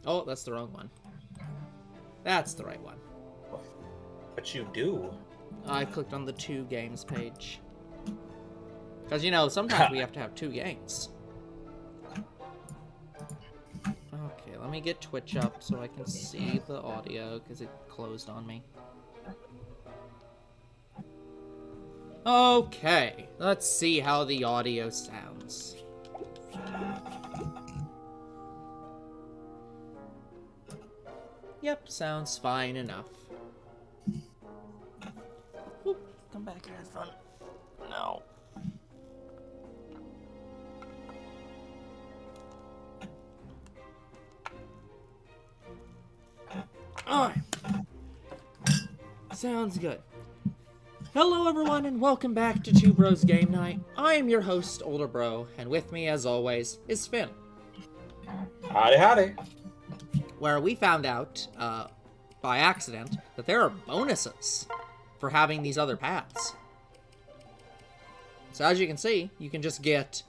Oh, that's the wrong one. That's the right one. What you do? I clicked on the 2 games page. Because, you know, sometimes we have to have 2 games. Okay, let me get Twitch up so I can see the audio, because it closed on me. Okay, let's see how the audio sounds. Yep, sounds fine enough. Whoop, come back here, have fun. No. Alright. Sounds good. Hello everyone and welcome back to Two Bros Game Night. I am your host, Older Bro, and with me as always is Finn. Howdy, howdy. Where we found out, by accident, that there are bonuses for having these other paths. So as you can see, you can just get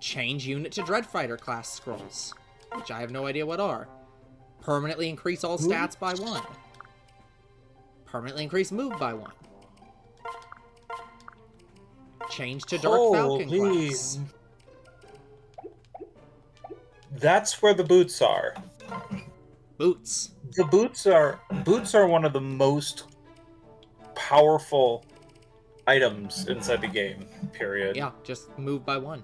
change unit to Dreadfighter class scrolls, which I have no idea what are. Permanently increase all stats by 1. Permanently increase move by 1. Change to Dark Falcon class. That's where the boots are. Boots. The boots are one of the most powerful items inside the game, period. Yeah, just move by 1.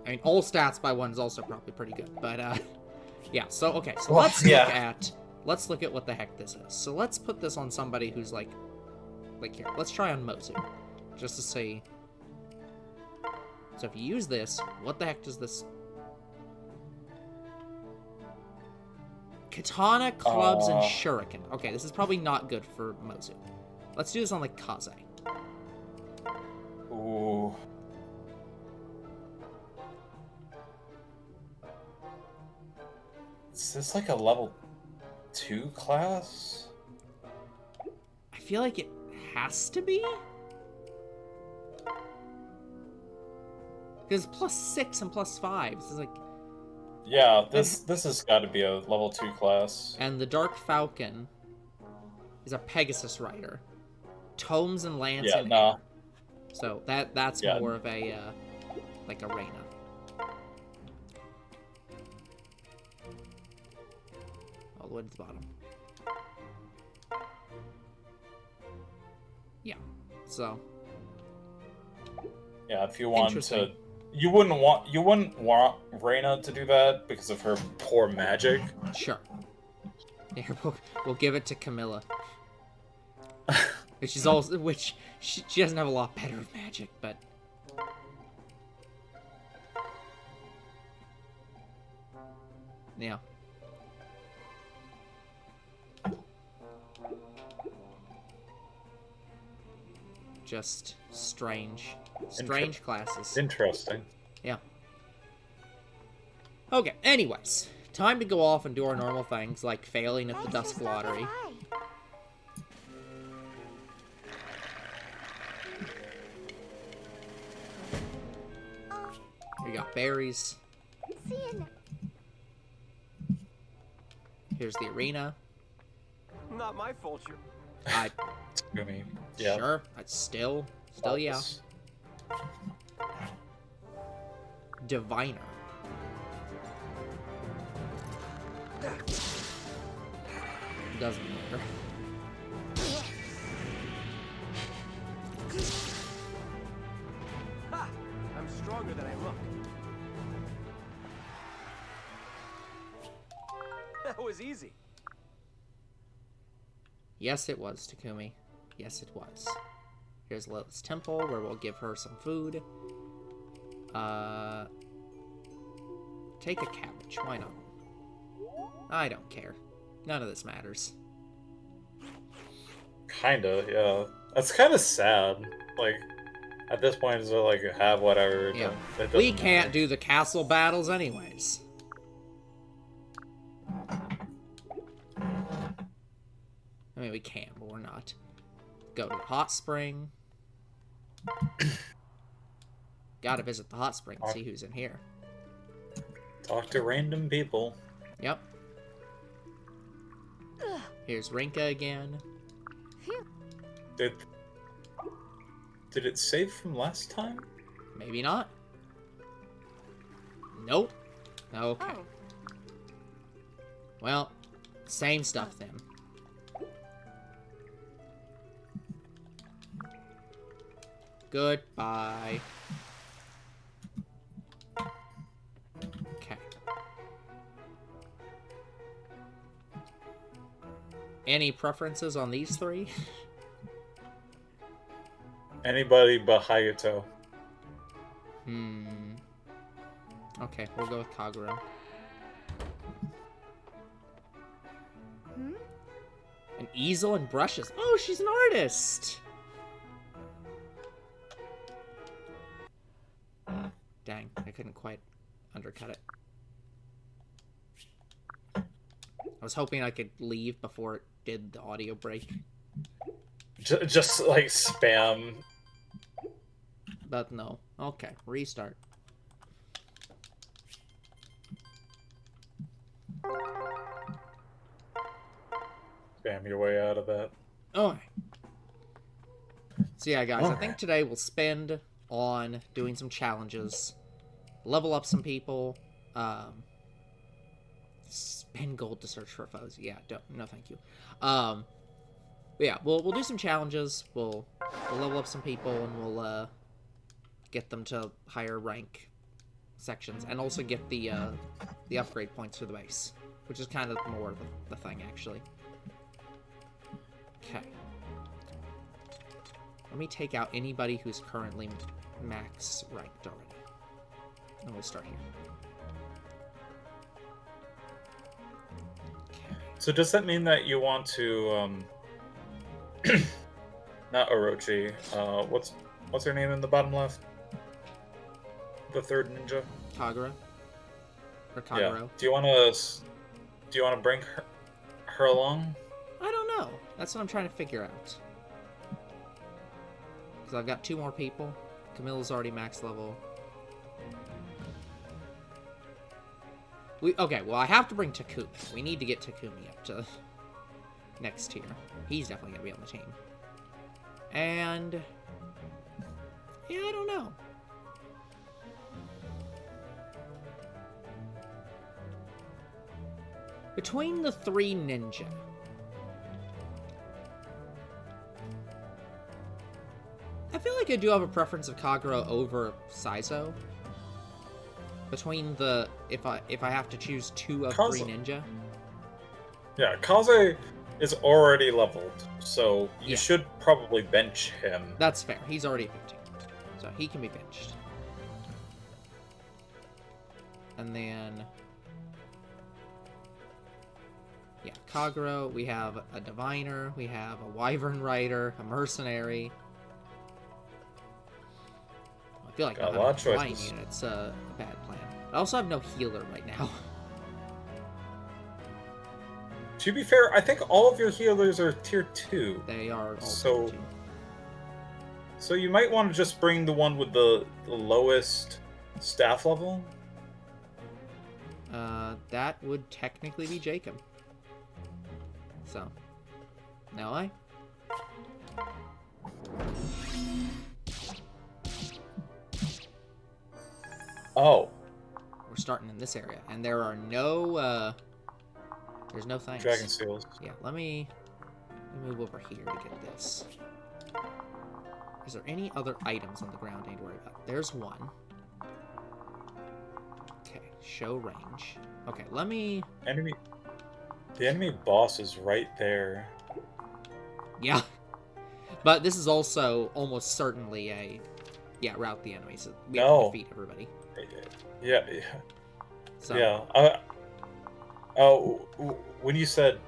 I mean, all stats by 1 is also probably pretty good, but, yeah, so, okay, so let's look at what the heck this is. So let's put this on somebody who's, like here, let's try on Mozu, just to see. So if you use this, what the heck does this... Katana, clubs, and shuriken. Okay, this is probably not good for Mozu. Let's do this on, like, Kaze. Ooh. Is this like a level 2 class? I feel like it has to be? Because +6 and +5. This is like... Yeah, this has got to be a level 2 class. And the Dark Falcon is a Pegasus rider. Tomes and lance and air. So that's more of a, like, arena. All the way to the bottom. Yeah, so... Yeah, if you want to... You wouldn't want Reyna to do that because of her poor magic. Sure. Yeah, we'll give it to Camilla. Which she doesn't have a lot better magic, but... Yeah. Just strange classes. Interesting. Yeah. Okay, anyways. Time to go off and do our normal things, like failing at the Dusk Lottery. We got berries. Here's the arena. Not my fault. Yeah. Sure. Still, yeah. Diviner. Doesn't matter. Ha! I'm stronger than I look. That was easy. Yes, it was, Takumi. Yes, it was. Here's Lilith's temple, where we'll give her some food. Take a cabbage. Why not? I don't care. None of this matters. Kinda, yeah. That's kind of sad. Like, at this point, it's like, have whatever. Yeah. We can't do the castle battles anyways. I mean, we can, but we're not. Go to the hot spring. Gotta visit the hot spring and see who's in here. Talk to random people. Yep. Here's Rinka again. Did it save from last time? Maybe not. Nope. Okay. Oh. Well, same stuff then. Goodbye. Okay. Any preferences on these three? Anybody but Hayato. Okay, we'll go with Kagura. An easel and brushes. Oh, she's an artist! Dang, I couldn't quite undercut it. I was hoping I could leave before it did the audio break. Just like spam. But no. Okay, restart. Spam your way out of that. Okay. So yeah, guys, I think today we'll spend on doing some challenges, level up some people, spend gold to search for foes. Yeah, no thank you. But yeah, we'll do some challenges. We'll level up some people, and we'll get them to higher rank sections, and also get the upgrade points for the base, which is kind of more of the thing actually. Okay. Let me take out anybody who's currently max ranked already. And we'll start here. Okay. So does that mean that you want to, not Orochi, what's her name in the bottom left? The third ninja? Kagura? Or Kaguro? Yeah. Do you want to bring her along? I don't know. That's what I'm trying to figure out. Because I've got 2 more people. Camilla's already max level. Okay, well, I have to bring Takumi. We need to get Takumi up to next tier. He's definitely going to be on the team. And... yeah, I don't know. Between the 3 ninja... I feel like I do have a preference of Kagura over Saizo. Between the... If I have to choose 2 of 3 ninja. Yeah, Kaze is already leveled, so you should probably bench him. That's fair. He's already at 15. So he can be benched. And then... yeah, Kagura, we have a Diviner, we have a Wyvern Rider, a Mercenary. I feel like Got not a lot of having flying choices. unit's a bad plan. I also have no healer right now. To be fair, I think all of your healers are tier 2. They are all So- tier 2. So you might want to just bring the one with the lowest staff level. That would technically be Jacob. So, now I. Oh, We're starting in this area, and there are no, there's no things. dragon seals. Yeah, let me move over here to get this. Is there any other items on the ground I need to worry about? There's one. Okay, show range. Okay, let me... The enemy boss is right there. yeah. But this is also almost certainly a... yeah, route the enemy, so we have to defeat everybody. Yeah. So, Yeah. When you said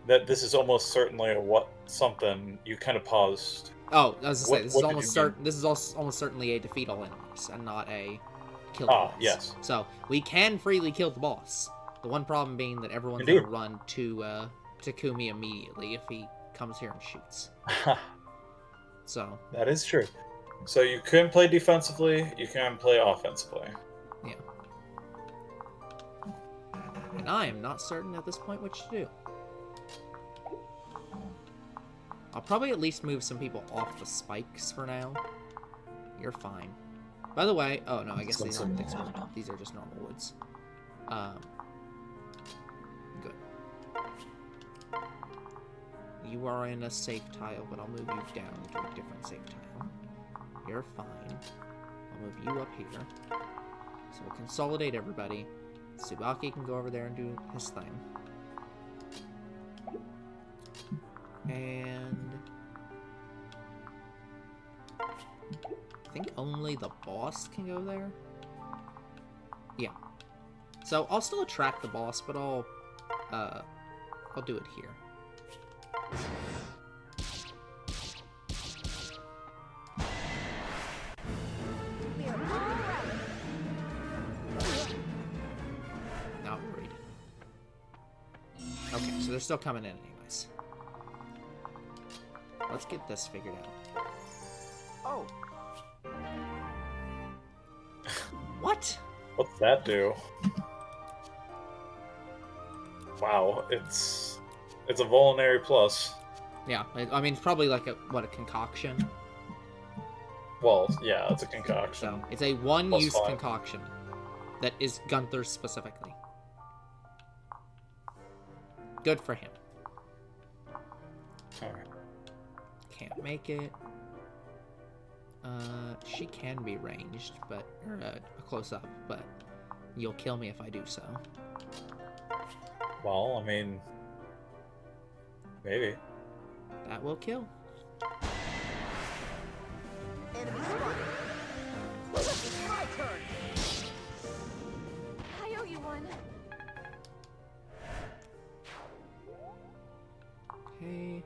that this is almost certainly a something, you kind of paused. oh, I was gonna say, this is what did almost you certain. This is almost certainly a defeat all enemies, and not a kill the boss. Yes. So we can freely kill the boss. The one problem being that everyone's Indeed. gonna run to Takumi immediately if he comes here and shoots. So That is true. So you can play defensively, you can play offensively. yeah. I am not certain at this point what to do. I'll probably at least move some people off the spikes for now. You're fine. By the way, oh no, I guess these aren't explosive. These are just normal woods. Good. You are in a safe tile, but I'll move you down to a different safe tile. You're fine. I'll move you up here. So we'll consolidate everybody. Tsubaki can go over there and do his thing. And I think only the boss can go there. Yeah. So I'll still attract the boss, but I'll do it here. Not worried. Okay, so they're still coming in anyways. Let's get this figured out. Oh. What? What's that do? Wow, it's a Volinary plus. Yeah, I mean, it's probably like a concoction. Well, yeah, it's a concoction. So it's a one-use +5. concoction that is Gunther's specifically. Good for him. Alright. Can't make it. She can be ranged, but or close up, but you'll kill me if I do so. Well, I mean, maybe. That will kill. Enemy spotted. It's my turn. I owe you one. Okay.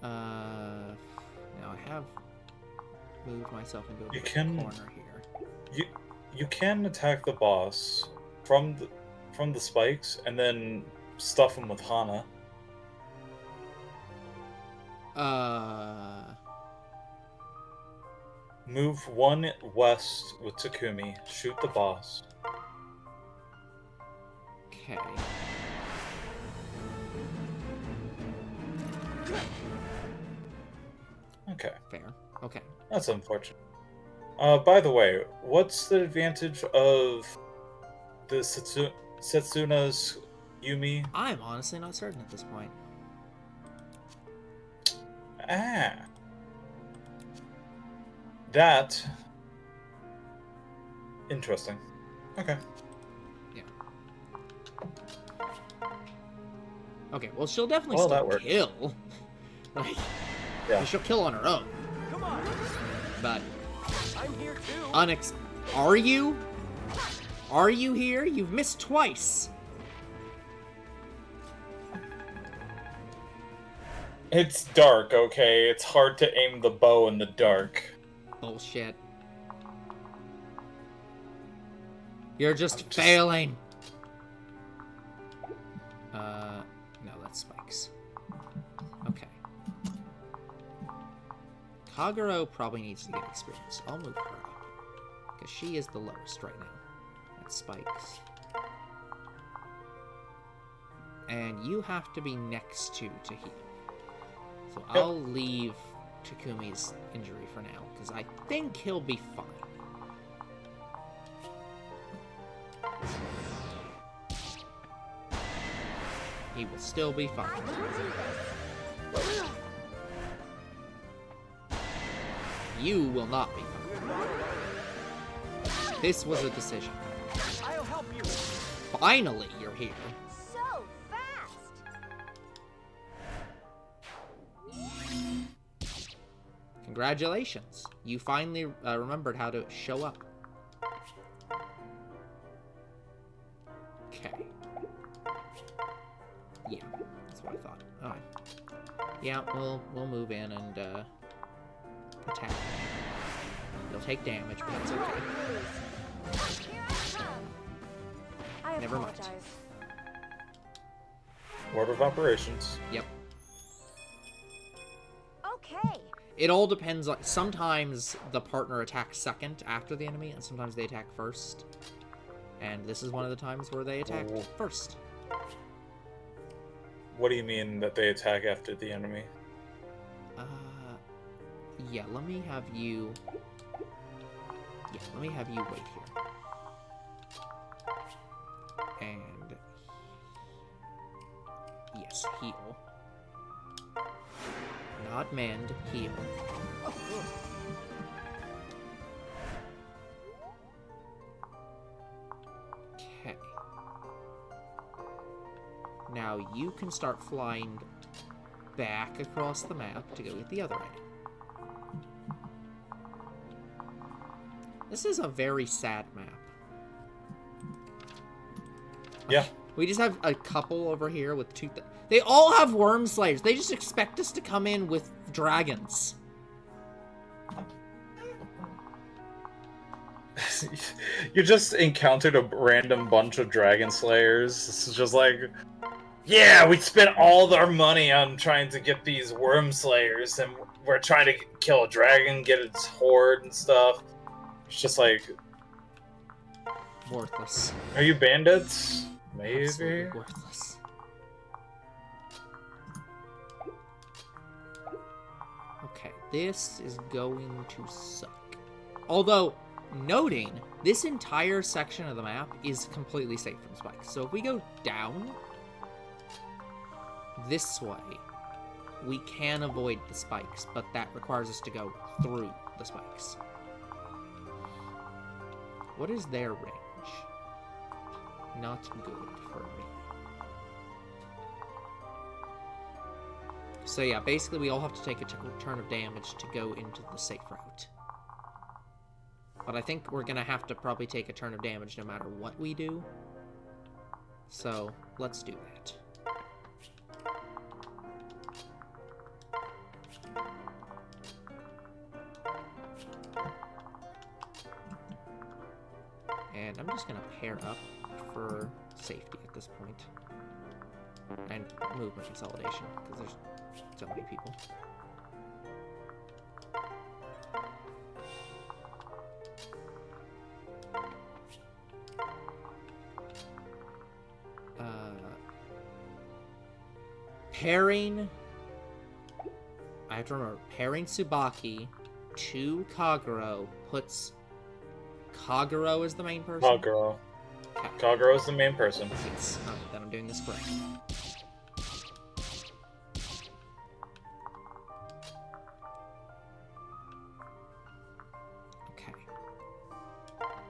Now I have moved myself into a corner here. You can attack the boss from the spikes and then stuff him with Hana. Move 1 west with Takumi. Shoot the boss. Okay. Okay. Fair. Okay. That's unfortunate. By the way, what's the advantage of the Setsuna's Yumi? I'm honestly not certain at this point. Ah. That. Interesting. Okay. Yeah. Okay, well, she'll definitely Well, that still works. kill. Like, Yeah. she'll kill on her own. Come on. But I'm here too. Are you? Are you here? You've missed twice. It's dark, okay? It's hard to aim the bow in the dark. Bullshit. You're just failing. No, that's spikes. Okay. Kagero probably needs to get experience. I'll move her up. Because she is the lowest right now. That's spikes. And you have to be next to heal. So Yep. I'll leave Takumi's injury for now, because I think he'll be fine. He will still be fine. I can do this. You will not be fine. We're not alone. This was a decision. I'll help you. Finally, you're here. So fast. Congratulations. You finally remembered how to show up. Okay. Yeah, that's what I thought. Alright. Yeah, we'll move in and attack. You'll take damage, but that's okay. Here I come. I Never mind. apologize. Order of operations. Yep. Okay. It all depends on... Sometimes the partner attacks second after the enemy, and sometimes they attack first. And this is one of the times where they attack first. What do you mean that they attack after the enemy? Yeah, let me have you... Yeah, let me have you wait here. And... Yes, heal. Not mend, heal. Okay. Now you can start flying back across the map to go get the other item. This is a very sad map. Yeah. We just have a couple over here with two... They all have worm slayers. They just expect us to come in with dragons. You just encountered a random bunch of dragon slayers. This is just like... Yeah, we spent all our money on trying to get these worm slayers, and we're trying to kill a dragon, get its horde and stuff. It's just like... Worthless. Are you bandits? Maybe? Absolutely worthless. Okay, this is going to suck. Although, noting, this entire section of the map is completely safe from spikes. So if we go down this way, we can avoid the spikes, but that requires us to go through the spikes. What is their range? Not good for me. So yeah, basically we all have to take a turn of damage to go into the safe route. But I think we're gonna have to probably take a turn of damage no matter what we do. So, let's do that. And I'm just gonna pair up for safety at this point. And movement consolidation, because there's so many people. Pairing... I have to remember, pairing Tsubaki to Kagero puts Kagero as the main person? Kagero. Okay. Kagero is the main person. Yes. Alright, then I'm doing this correct. Okay.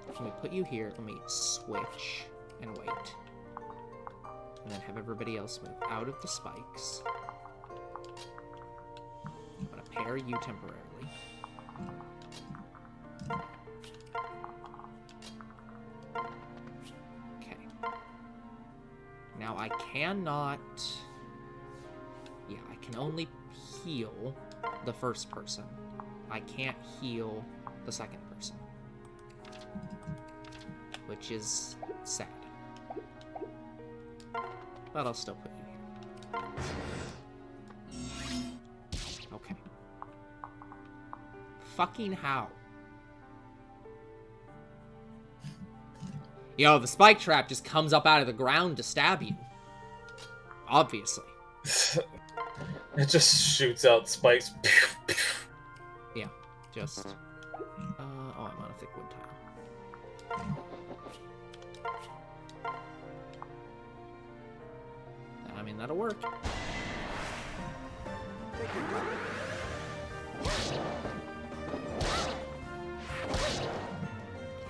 Let me put you here. Let me switch and wait. And then have everybody else move out of the spikes. I'm going to pair you temporarily. Okay. Now I cannot... Yeah, I can only heal the first person. I can't heal the second person. Which is sad. But I'll still put you here. Okay. Fucking how? Yo, the spike trap just comes up out of the ground to stab you. Obviously. It just shoots out spikes. Yeah, just... oh, I'm on a thick wood tile. I mean, that'll work.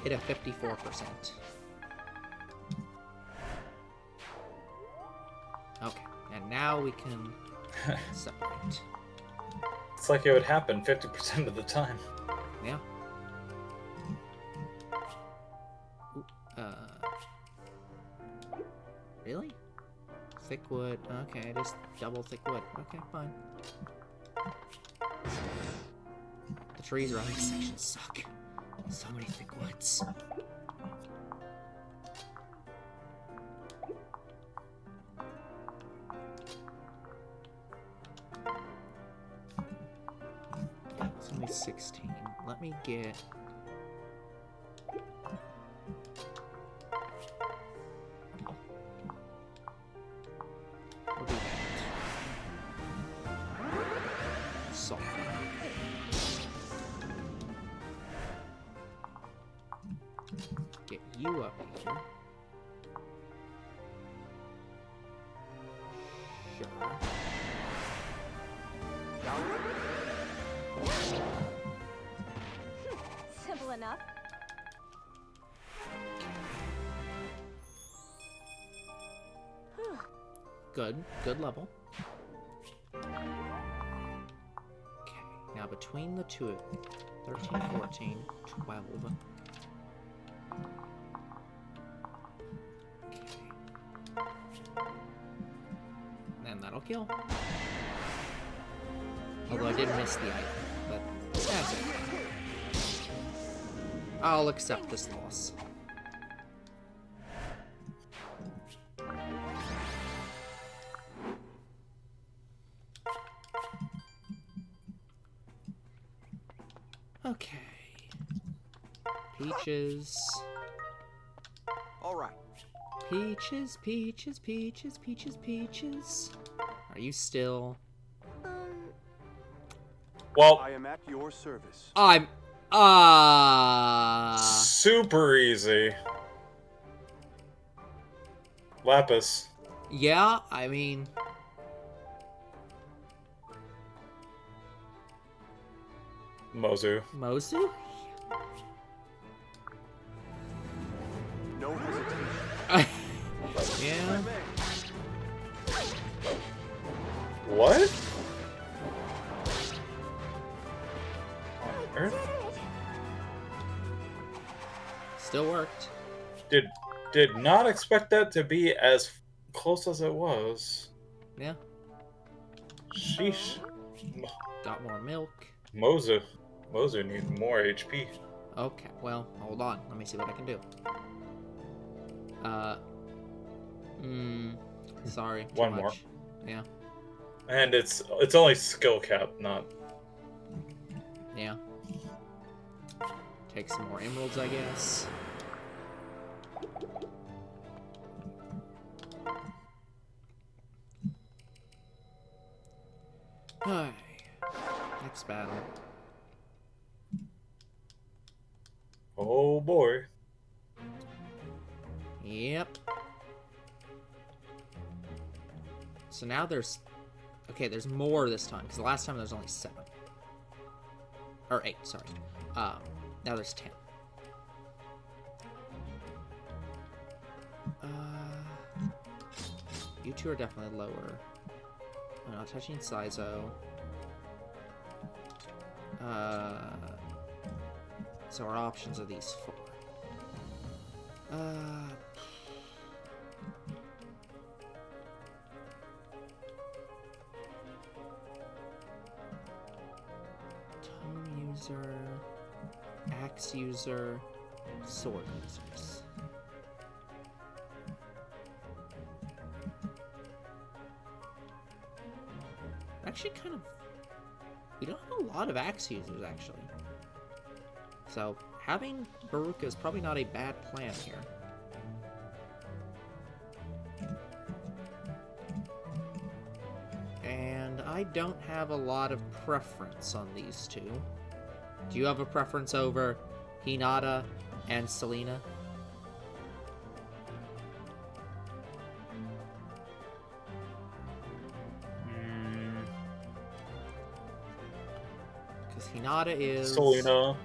Hit a 54%. Okay, and now we can separate. It's like it would happen 50% of the time. Yeah. Ooh, really? Thick wood. Okay, just double thick wood. Okay, fine. The trees around this section suck. So many thick woods. It's only 16. Let me get... you up here. Sure. Simple enough. Good. Good level. Okay. Now between the two of you, 13, 14, 12. Okay. And that'll kill. Although I did miss the item, but that's it. I'll accept this loss. Okay. Peaches. All right. Peaches, peaches, peaches, peaches, peaches. Are you still? Well, I am at your service. I'm. super easy. Lapis. Yeah, I mean. Mozu. Mozu? No hesitation. Yeah. What? On Earth? Still worked. Did not expect that to be as close as it was. Yeah. Sheesh. Got more milk. Mozu needs more HP. Okay, well, hold on. Let me see what I can do. Sorry. Too One much. more. Yeah. And it's only skill cap, not. Yeah. Take some more emeralds, I guess. Hi. Next battle. Oh boy. Yep. So now there's... Okay, there's more this time, because the last time there was only 7. Or 8, sorry. Now there's 10. You two are definitely lower. I'm not touching Saizo. So our options are these 4. Tome user, axe user, sword users. Actually, kind of. We don't have a lot of axe users, actually. So, having Baruka is probably not a bad plan here. And I don't have a lot of preference on these two. Do you have a preference over Hinata and Selena? Because Hinata is... Selena.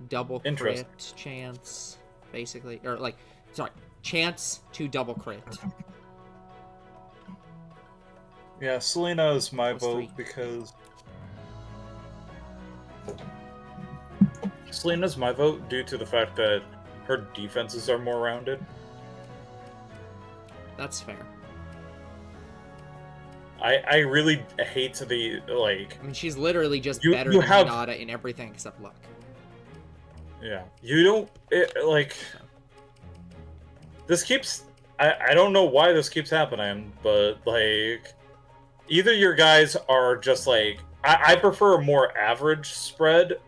Double crit chance, basically. Or, like, sorry, chance to double crit. Yeah, Selena is my Plus vote 3. because... Selena's my vote due to the fact that her defenses are more rounded. That's fair. I really hate to be, like... I mean, she's literally just You- better you than have- Hinata in everything except luck. Yeah. You don't... like... This keeps... I don't know why this keeps happening, but, like... Either your guys are just, like... I prefer a more average spread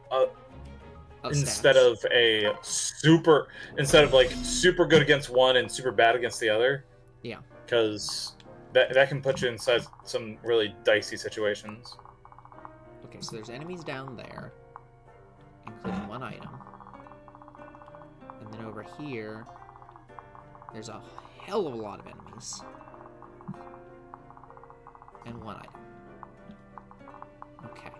instead stats. of a super... Instead of, like, super good against one and super bad against the other. Yeah. Because that can put you inside some really dicey situations. Okay, so there's enemies down there. one item. And then over here, there's a hell of a lot of enemies. And one item. Okay.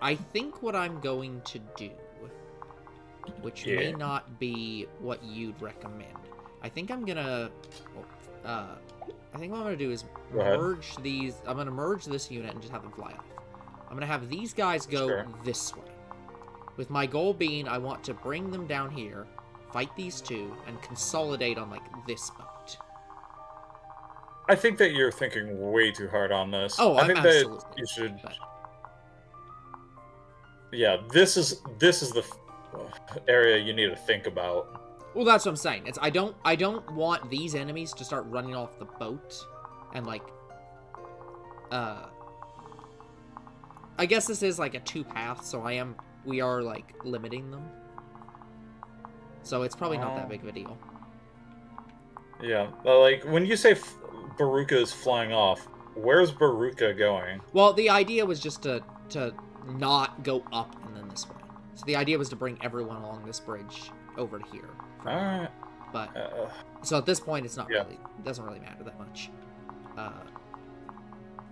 I think what I'm going to do, which may not be what you'd recommend. I think I'm gonna, I think what I'm gonna do is merge these. I'm gonna merge this unit and just have them fly off. I'm gonna have these guys go this way. With my goal being, I want to bring them down here, fight these two, and consolidate on, like, this boat. I think that you're thinking way too hard on this. Oh, I think that you should... Yeah, this is the area you need to think about. Well, that's what I'm saying. It's I don't want these enemies to start running off the boat, and like, I guess this is like a 2-path, so we are like limiting them. So it's probably not that big of a deal. Yeah, like when you say Baruka is flying off, where's Baruka going? Well, the idea was just to not go up and then this way. So the idea was to bring everyone along this bridge over to here. Alright. But so at this point, it's not really, it doesn't really matter that much.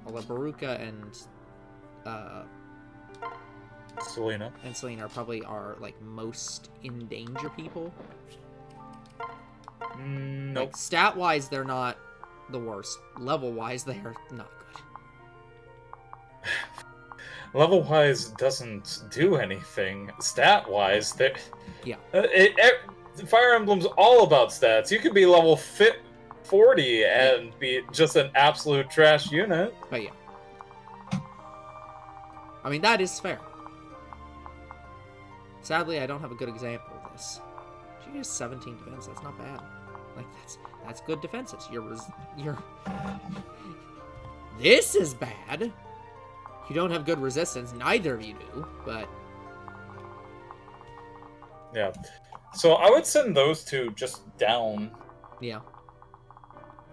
Although Baruka and Selena are probably our like most in danger people. Nope. Like stat wise, they're not the worst. Level wise, they are not good. Level wise doesn't do anything. Stat wise, they Fire Emblem's all about stats. You could be level 40 and be just an absolute trash unit. But yeah. I mean, that is fair. Sadly, I don't have a good example of this. She has 17 defense. That's not bad. Like, that's good defenses. You're... This is bad. You don't have good resistance. Neither of you do, but... Yeah. So I would send those two just down. Yeah.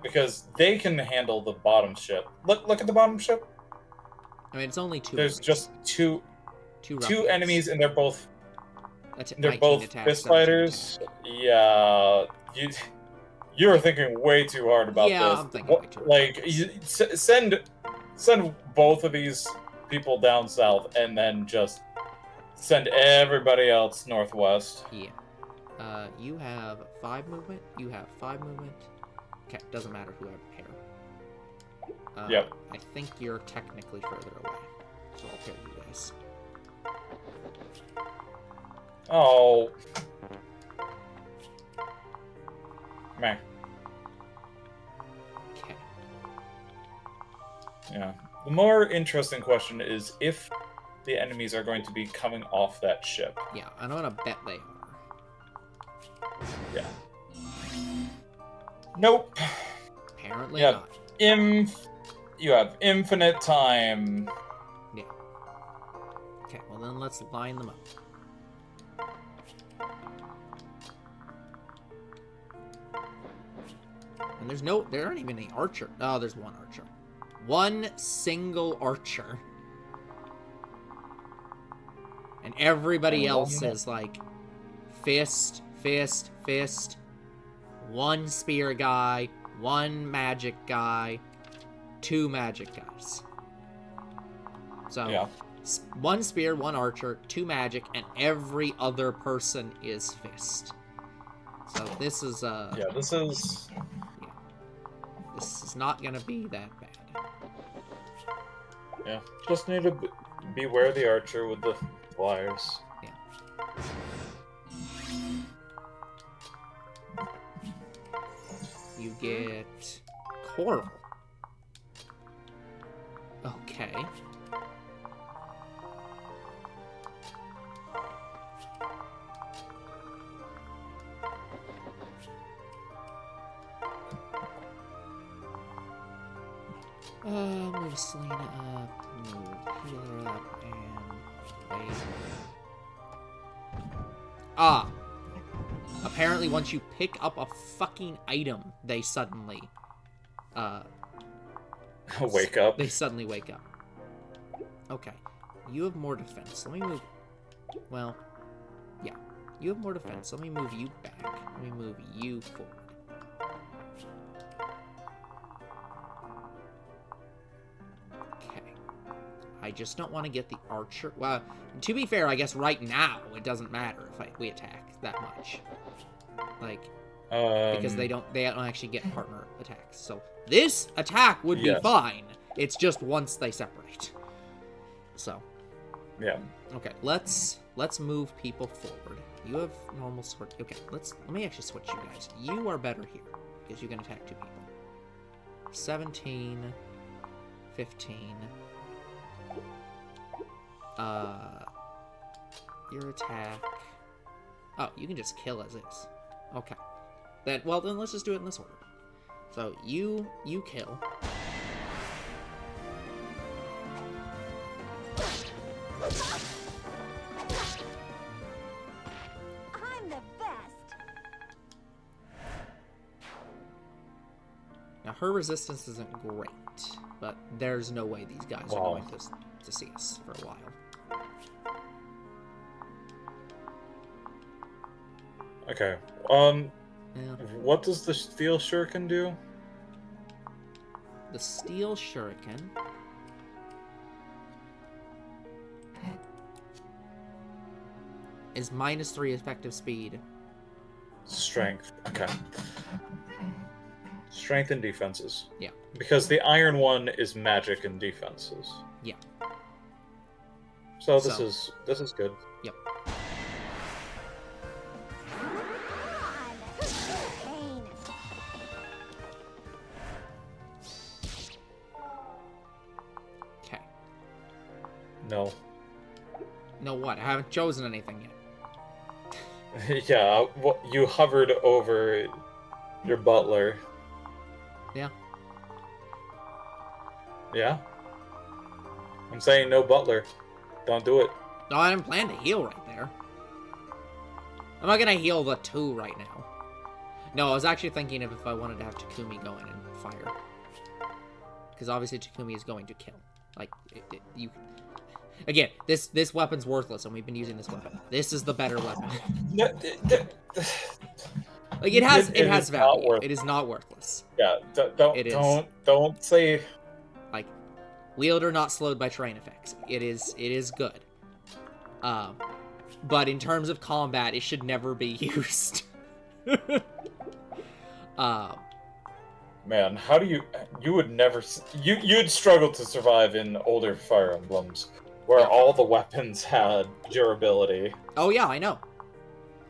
Because they can handle the bottom ship. Look at the bottom ship. I mean, it's only two. There's just two enemies, and they're both fist fighters. Yeah, you're thinking way too hard about this. Yeah, I'm thinking way too hard. Like, send both of these people down south, and then just send everybody else northwest. Yeah. You have 5 movement. You have 5 movement. Okay, doesn't matter who I pair. Yep. I think you're technically further away, so I'll pair you guys. Oh. Meh. Okay. Yeah. The more interesting question is if the enemies are going to be coming off that ship. Yeah, I'm gonna bet they are. Yeah. Nope. Apparently not. You have infinite time. Yeah. Okay, well then let's line them up. And there aren't even any archer. Oh, there's one archer. One single archer. And everybody else is like fist, fist, fist. One spear guy, one magic guy, 2 magic guys. So, yeah. One spear, 1 archer, 2 magic, and every other person is fist. So this is yeah, this is not gonna be that bad. Yeah, just need to beware the archer with the flyers. Yeah. You get coral. Okay. Move Selena up, move Healer up, and wait. Ah! Apparently once you pick up a fucking item, they suddenly, wake up. They suddenly wake up. Okay. You have more defense. Let me move... Well, yeah. You have more defense. Let me move you back. Let me move you forward. Okay. I just don't want to get the archer... Well, to be fair, I guess right now it doesn't matter if we attack that much. Like... because they don't actually get partner attacks. So this attack would be fine. It's just once they separate. So yeah. Okay, let's move people forward. You have normal sword. Okay, let me actually switch you guys. You are better here because you can attack 2 people. 17, 15. Your attack. Oh, you can just kill as is. Okay. Then let's just do it in this order. So you kill. I'm the best. Now her resistance isn't great, but there's no way these guys are going to see us for a while. Okay. Yeah. What does the steel shuriken do? The steel shuriken is -3 effective speed. Strength. Okay. Strength and defenses. Yeah. Because the iron one is magic and defenses. Yeah. So this is good. Yep. Okay. No. No what? I haven't chosen anything yet. Yeah, you hovered over your butler. Yeah. Yeah? I'm saying no butler. Don't do it. No, I didn't plan to heal right there. I'm not gonna heal the 2 right now. No, I was actually thinking of if I wanted to have Takumi go in and fire. Because obviously Takumi is going to kill. Like, you... Again, this weapon's worthless, and we've been using this weapon. This is the better weapon. Like, it has value. It is not worthless. Yeah, don't say... Like, wielder not slowed by terrain effects. It is good. But in terms of combat, it should never be used. Man, how do you would never... You'd struggle to survive in older Fire Emblems, where all the weapons had durability. Oh yeah, I know.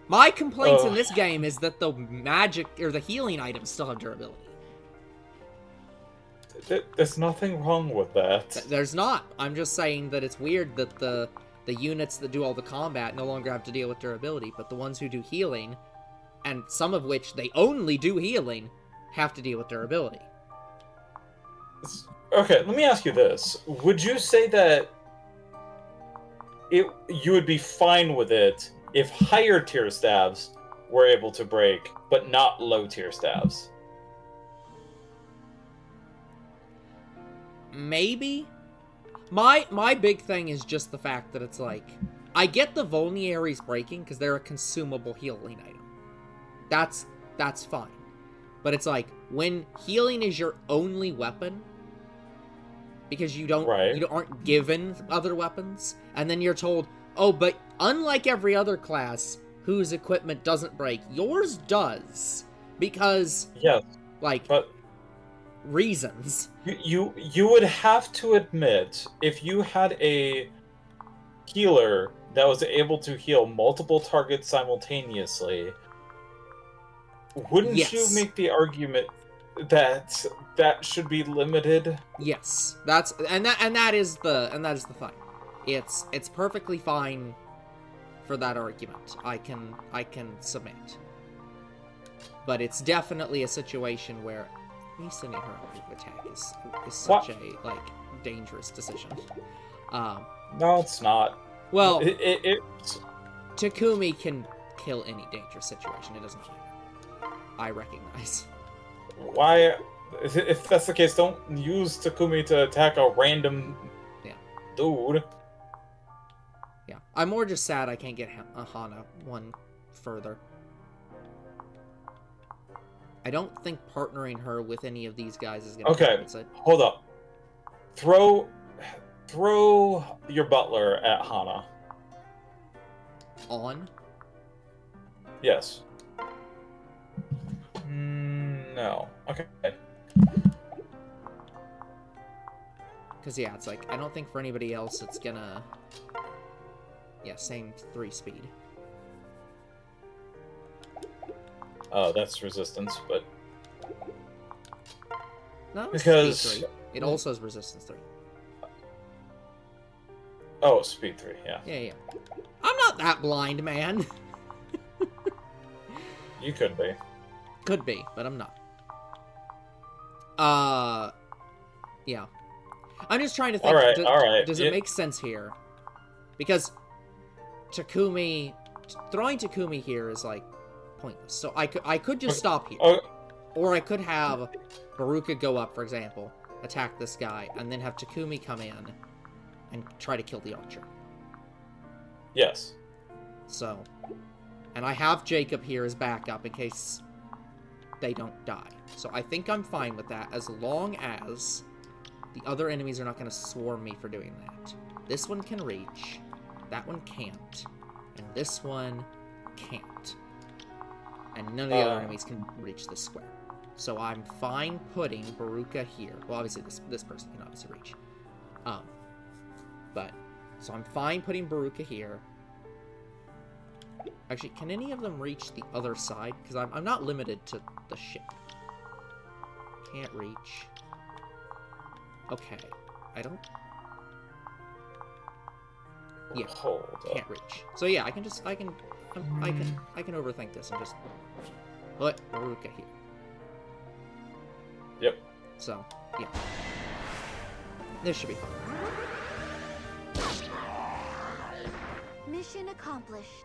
My complaints in this game is that the magic, or the healing items still have durability. There's nothing wrong with that. There's not. I'm just saying that it's weird that the units that do all the combat no longer have to deal with durability, but the ones who do healing, and some of which they only do healing, have to deal with durability. Okay, let me ask you this. Would you say that you would be fine with it if higher tier staves were able to break, but not low tier staves? Maybe. My big thing is just the fact that it's like, I get the vulneraries breaking because they're a consumable healing item. That's fine. But it's like, when healing is your only weapon, because you aren't given other weapons, and then you're told, oh, but unlike every other class whose equipment doesn't break, yours does, because reasons. You would have to admit, if you had a healer that was able to heal multiple targets simultaneously, wouldn't you make the argument that should be limited? Yes, that is the thing. It's perfectly fine for that argument. I can submit, but it's definitely a situation where me sending her up to attack is such a dangerous decision. No, it's not. Well, it's... Takumi can kill any dangerous situation. It doesn't matter. I recognize. Why? If that's the case, don't use Takumi to attack a random Dude. Yeah, I'm more just sad I can't get Hana one further. I don't think partnering her with any of these guys is gonna fix it. Hold up. Throw your butler at Hana. On? Yes. No. Okay. Because, yeah, it's like, I don't think for anybody else it's gonna... Yeah, same 3 speed. Oh, that's resistance, but... No, because... speed 3. It also has resistance 3. Oh, speed 3, yeah. Yeah. I'm not that blind, man! You could be. Could be, but I'm not. Yeah. I'm just trying to think, alright. Does it make sense here? Because Takumi... Throwing Takumi here is, like, pointless. So I could just stop here. Or I could have Baruka go up, for example, attack this guy, and then have Takumi come in and try to kill the archer. Yes. So... And I have Jacob here as backup in case they don't die. So I think I'm fine with that, as long as the other enemies are not going to swarm me for doing that. This one can reach, that one can't, and this one can't. And none of the other enemies can reach this square. So I'm fine putting Baruka here. Well, obviously this person can obviously reach. So I'm fine putting Baruka here. Actually, can any of them reach the other side? Because I'm not limited to the ship. Can't reach. Okay. I don't... Yeah. Can't reach. So yeah, I can overthink this and just put Baruka here. Yep. So, yeah. This should be fun. Mission accomplished.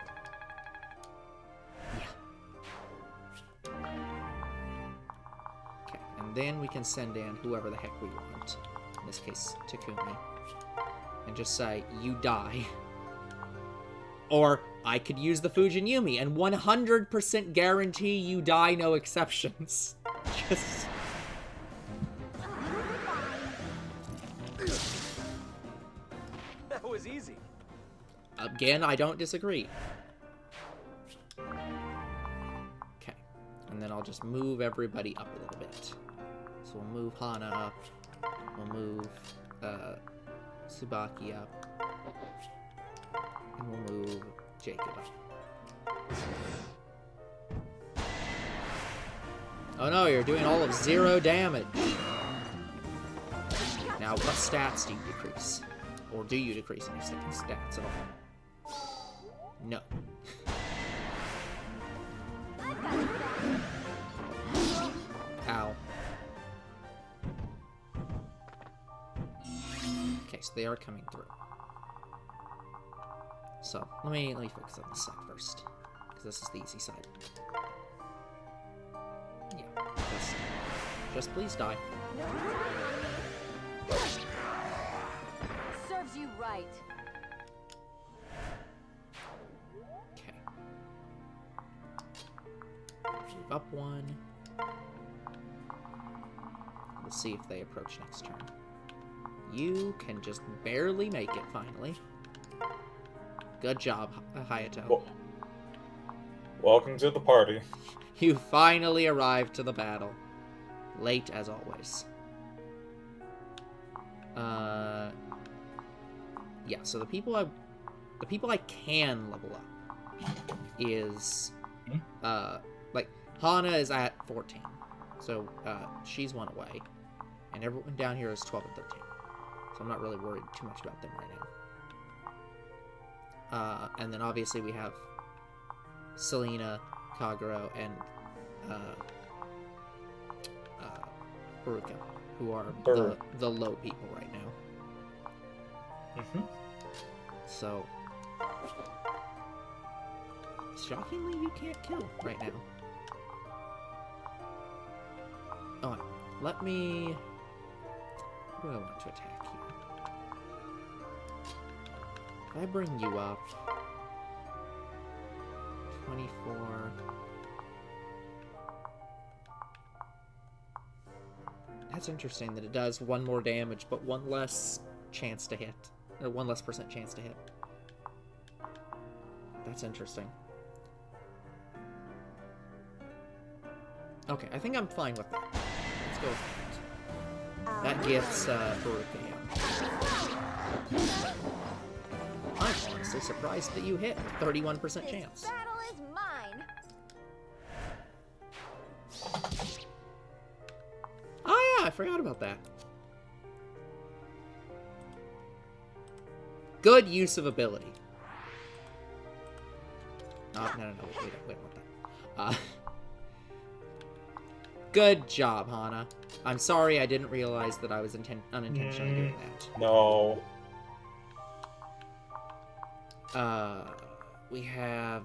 Okay, and then we can send in whoever the heck we want. In this case, Takumi. And just say, you die. Or, I could use the Fujin Yumi and 100% guarantee you die, no exceptions. Just... That was easy. Again, I don't disagree. Okay. And then I'll just move everybody up a little bit. So we'll move Hana up. We'll move Tsubaki up. And we'll move Jacob up. Oh no, you're doing all of 0 damage. Now, what stats do you decrease? Or do you decrease any stats at all? No. Ow. Okay, so they are coming through. So, let me focus on this side first. Because this is the easy side. Yeah, just please die. Serves you right. Okay. Move up 1. We'll see if they approach next turn. You can just barely make it, finally. Good job, Hayato. Welcome to the party. You finally arrived to the battle. Late as always. Yeah, so the people I can level up is like Hana is at 14. So she's 1 away. And everyone down here is 12 and 13. So I'm not really worried too much about them right now. And then obviously we have Selena, Kagero, and Baruka, who are the low people right now. So, shockingly, you can't kill right now. Oh, let me... Who do I want to attack here? If I bring you up... 24... That's interesting that it does 1 more damage, but 1 less chance to hit. Or 1 less % chance to hit. That's interesting. Okay, I think I'm fine with that. Let's go with that. That gets Baruka, yeah. I'm honestly surprised that you hit. 31% chance. This battle is mine. Oh yeah, I forgot about that. Good use of ability. Oh, no, we don't want that. Good job, Hana. I'm sorry I didn't realize that I was unintentionally doing that. No. We have...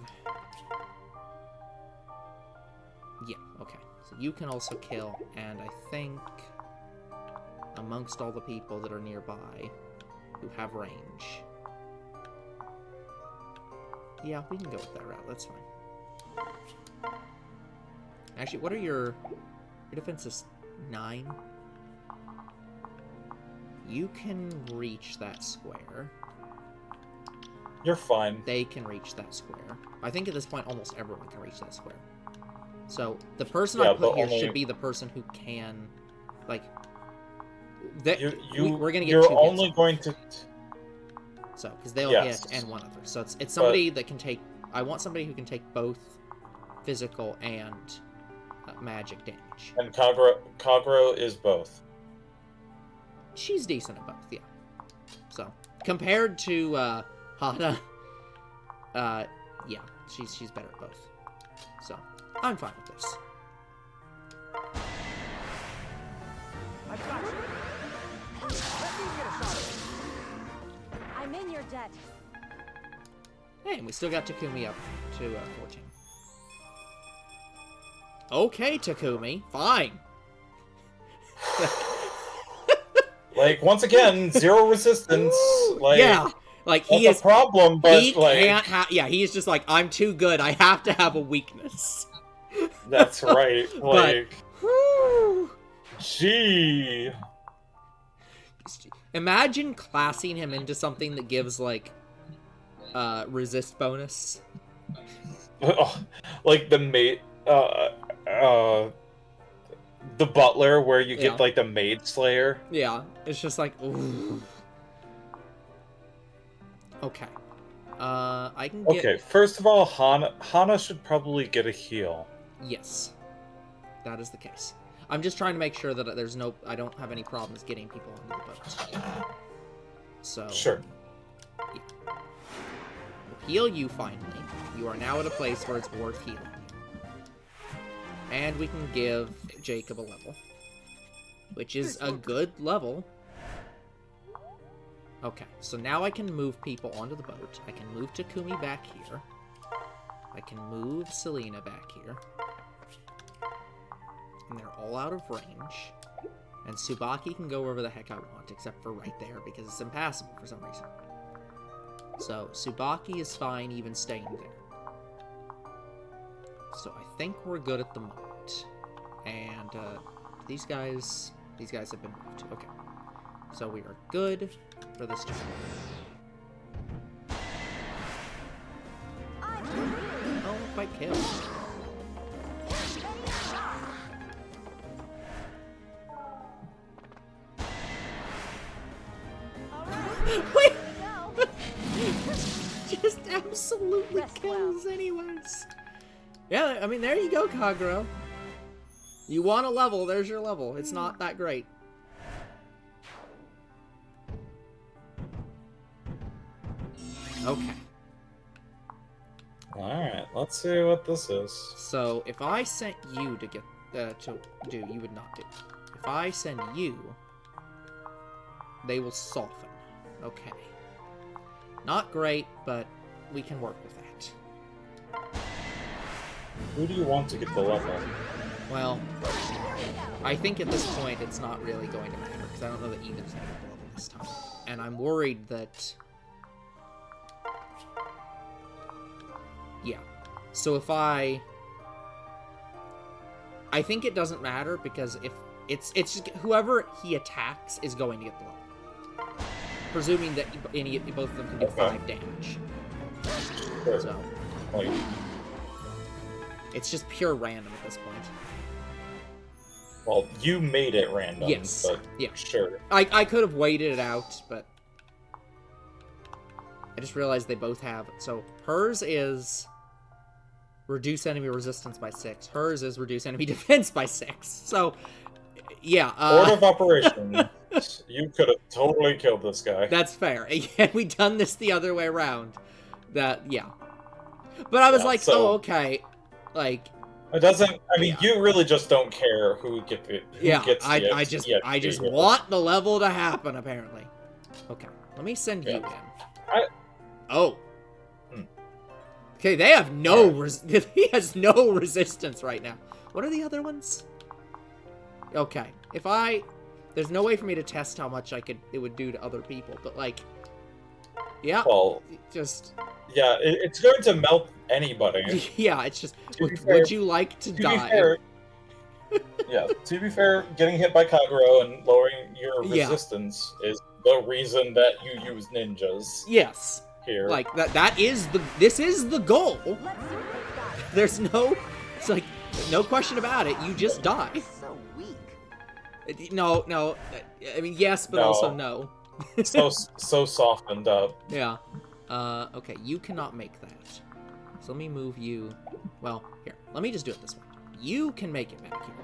Yeah, okay. So you can also kill, and I think amongst all the people that are nearby who have range... Yeah, we can go with that route. That's fine. Actually, what are your defense is 9? You can reach that square. You're fine. They can reach that square. I think at this point, almost everyone can reach that square. So, the person I put here should be the person who can, like... we're gonna get 2 You're only going to... So, because they'll hit and 1 other. So, it's somebody that can take... I want somebody who can take both physical and magic damage. And Kagero is both. She's decent at both, yeah. So, compared to Hana, yeah, she's better at both. So, I'm fine with this. I've got you. Let me get a shot at it. I'm in your debt. Hey, and we still got Takumi up to 14. Okay, Takumi, fine. Like, once again, 0 resistance. Like, yeah, like he is a problem, but he like, can't have. Yeah, he's just like, I'm too good. I have to have a weakness. That's right. Like, whew, gee. imagine classing him into something that gives like resist bonus. Like the mate, the butler, where you get like the maid slayer. Yeah, it's just like, ooh. Okay. I can get... Okay, first of all, Hana should probably get a heal. Yes. That is the case. I'm just trying to make sure that there's no... I don't have any problems getting people onto the boat. So... Sure. Yeah. We'll heal you, finally. You are now at a place where it's worth healing. And we can give Jacob a level. Which is a good level. Okay, so now I can move people onto the boat. I can move Takumi back here. I can move Selena back here. And they're all out of range. And Tsubaki can go wherever the heck I want, except for right there, because it's impassable for some reason. So, Tsubaki is fine even staying there. So, I think we're good at the moment. And, these guys have been moved. Okay. So, we are good for this turn. Oh, quite killed. Wait! Just absolutely kills anyways. Yeah, I mean, there you go, Kagero. You want a level, there's your level. It's not that great. Okay. Alright, let's see what this is. So, if I sent you to get, to do, you would not do. If I send you, they will soften. Okay. Not great, but we can work with that. Who do you want to get the level? Well, I think at this point it's not really going to matter, because I don't know that either's going to get the level this time. And I'm worried that Yeah. So if I think it doesn't matter because if it's just whoever he attacks is going to get the level. Presuming that both of them can do 5 damage. Sure. So Like, it's just pure random at this point. well, you made it random. Yes. But Yeah. sure. I could have waited it out, but I just realized they both have. So hers is reduce enemy resistance by 6. Hers is reduce enemy defense by 6. So, yeah. Order of operation. You could have totally killed this guy. That's fair. Had we done this the other way around, yeah. But I was like, so, oh, okay. Like, it doesn't. I mean, you really just don't care who gets it. I just want the level to happen. Apparently. Okay. Let me send you in. Oh. Okay, they have no he has no resistance right now. What are the other ones? Okay, there's no way for me to test how much it would do to other people, but like, yeah, well, yeah, it's going to melt anybody. Yeah, it's just, would you like to die? Fair, yeah, to be fair, getting hit by Kagero and lowering your resistance is the reason that you use ninjas. Yes. Here. Like, this is the goal. There's no, it's like, no question about it, you just die. So weak. No, I mean, yes, but also no. so softened up. Yeah. Okay, you cannot make that. So let me move you, well, here, let me just do it this way. You can make it back here.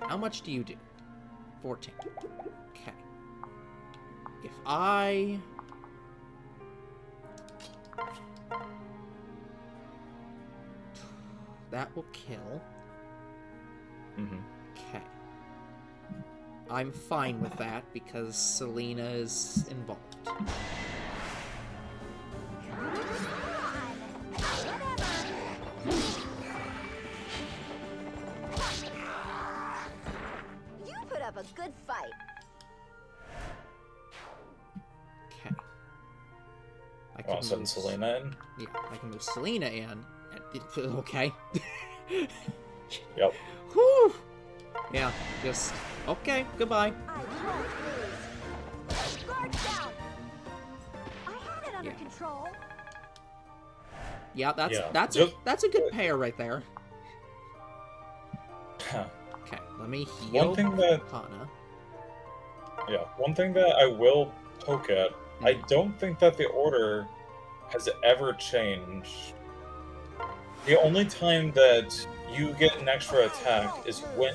How much do you do? 14. Okay. If I... That will kill. Okay. I'm fine with that because Selena is involved. You put up a good fight. Okay. I can send Selena in? Yeah, I can move Selena in. Okay. Yep. Whew. Yeah, just okay. Goodbye. I won't lose. Guard down. I had it under control. Yeah, that's a good pair right there. Okay, let me heal. One thing that Hana. Yeah, one thing that I will poke at. I don't think that the order has ever changed. The only time that you get an extra attack is when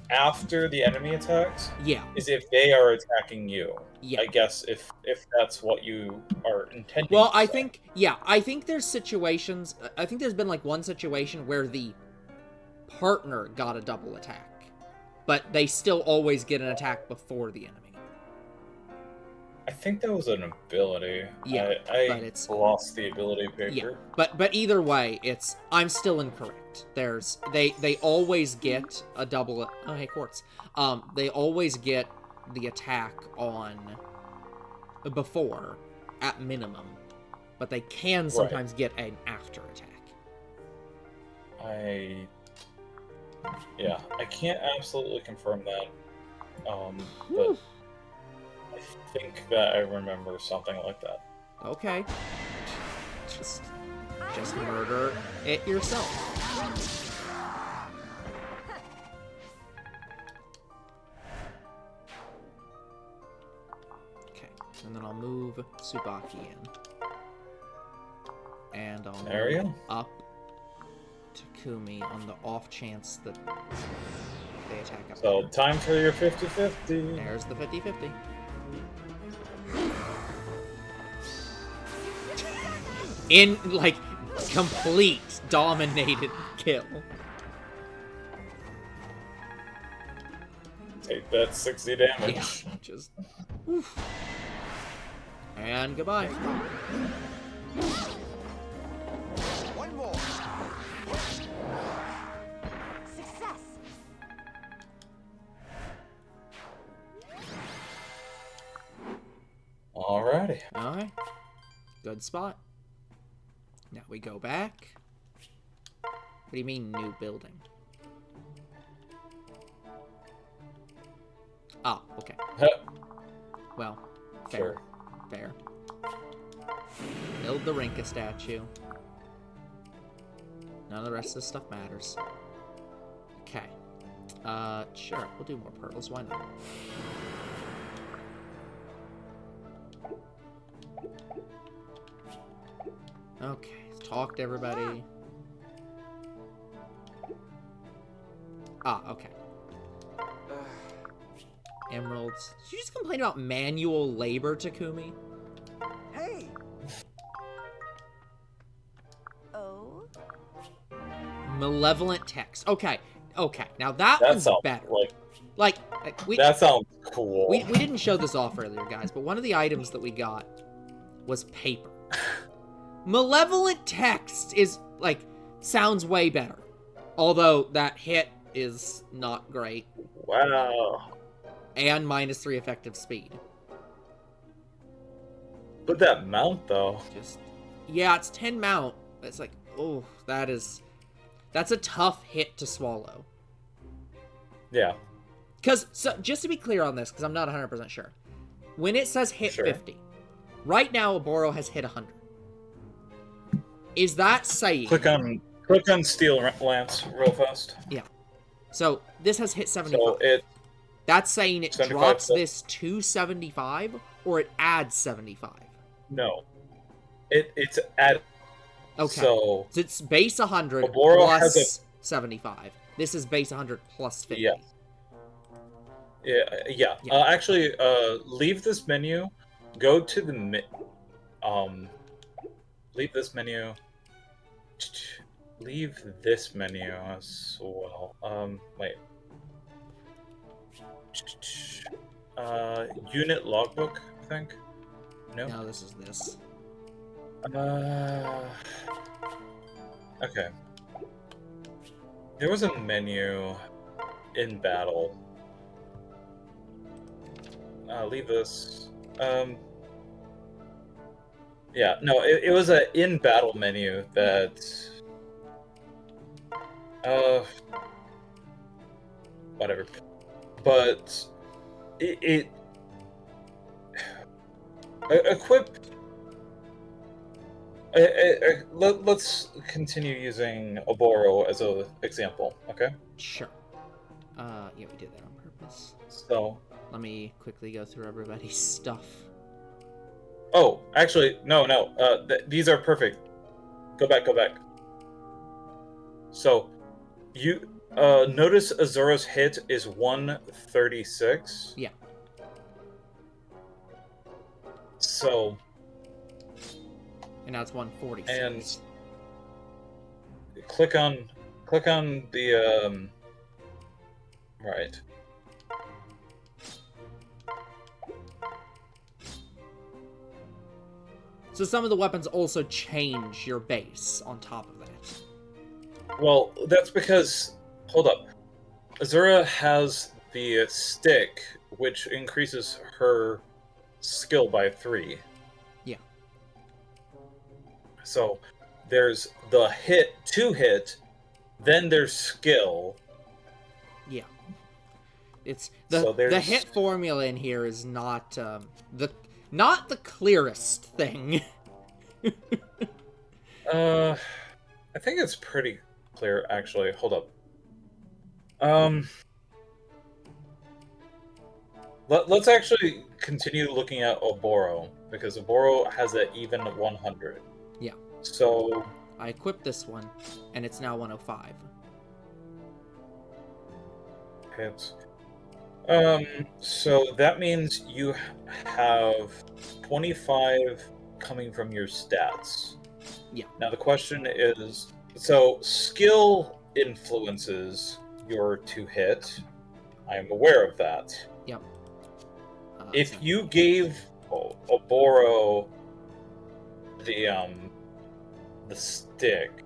after the enemy attacks. Yeah. Is if they are attacking you. Yeah. I guess if that's what you are intending. Well, I think there's situations. I think there's been like one situation where the partner got a double attack, but they still always get an attack before the enemy. I think that was an ability. Yeah, I lost the ability paper. Yeah, but either way, I'm still incorrect. They always get a double. Oh, hey, Quartz. They always get the attack on before at minimum, but they can sometimes get an after attack. I can't absolutely confirm that. But I think that I remember something like that. Okay. Just murder it yourself. Okay, and then I'll move Tsubaki in. And I'll move up Takumi on the off chance that they attack up. So, time for your 50-50. There's the 50-50. In, like, complete dominated kill. Take that 60 damage. Yeah, just... Oof. And goodbye. One more. Success. Alrighty. Alright. Good spot. Now we go back. do you mean new building? Oh, okay. Well, fair. Sure. Fair. Build the Rinka statue. None of the rest of this stuff matters. Okay. Sure, we'll do more pearls, why not? Okay, talk to everybody. Ah, okay. Emeralds. Did you just complain about manual labor, Takumi? Hey! Oh? Malevolent text. Okay, okay. Now that That one's sounds better. like we that sounds cool. we didn't show this off earlier, guys, but one of the items that we got was paper. Malevolent text is, like, sounds way better. Although that hit is not great. Wow. And -3 effective speed. But that mount, though. Just, yeah, it's 10 mount. It's like, oh, that's a tough hit to swallow. Yeah. Because, so, just to be clear on this, because I'm not 100% sure. When it says hit 50, right now Oboro has hit 100. Is that saying... Click on Steel Lance real fast. Yeah. So, this has hit 75. So that's saying it 75 drops this to 75, or it adds 75? No. It's at... Okay. So it's base 100 Oboro plus has 75. This is base 100 plus 50. Yeah. Yeah. Actually, leave this menu. Go to the leave this menu. Leave this menu as well. Wait. Unit logbook, I think. No, this is this. Okay. There was a menu in battle. Leave this. Yeah, no, it was a in battle menu that. Whatever. But it equip. Let's continue using Oboro as an example, okay? Sure. Yeah, we did that on purpose. So. Let me quickly go through everybody's stuff. Oh, actually, no. These are perfect. Go back. So, you notice Azura's hit is 136. Yeah. So. And now it's 146. And click on the right. So some of the weapons also change your base on top of that. Well, that's because... Hold up. Azura has the stick, which increases her skill by 3. Yeah. So, there's the hit, 2-hit, then there's skill. Yeah. It's... The hit formula in here is not, not the clearest thing. I think it's pretty clear, actually. Hold up. Let's actually continue looking at Oboro, because Oboro has an even 100. Yeah. So... I equipped this one, and it's now 105. Hits. So that means you have 25 coming from your stats. Yeah. Now the question is, so skill influences your 2-hit. I am aware of that. Yep. If you gave Oboro the stick,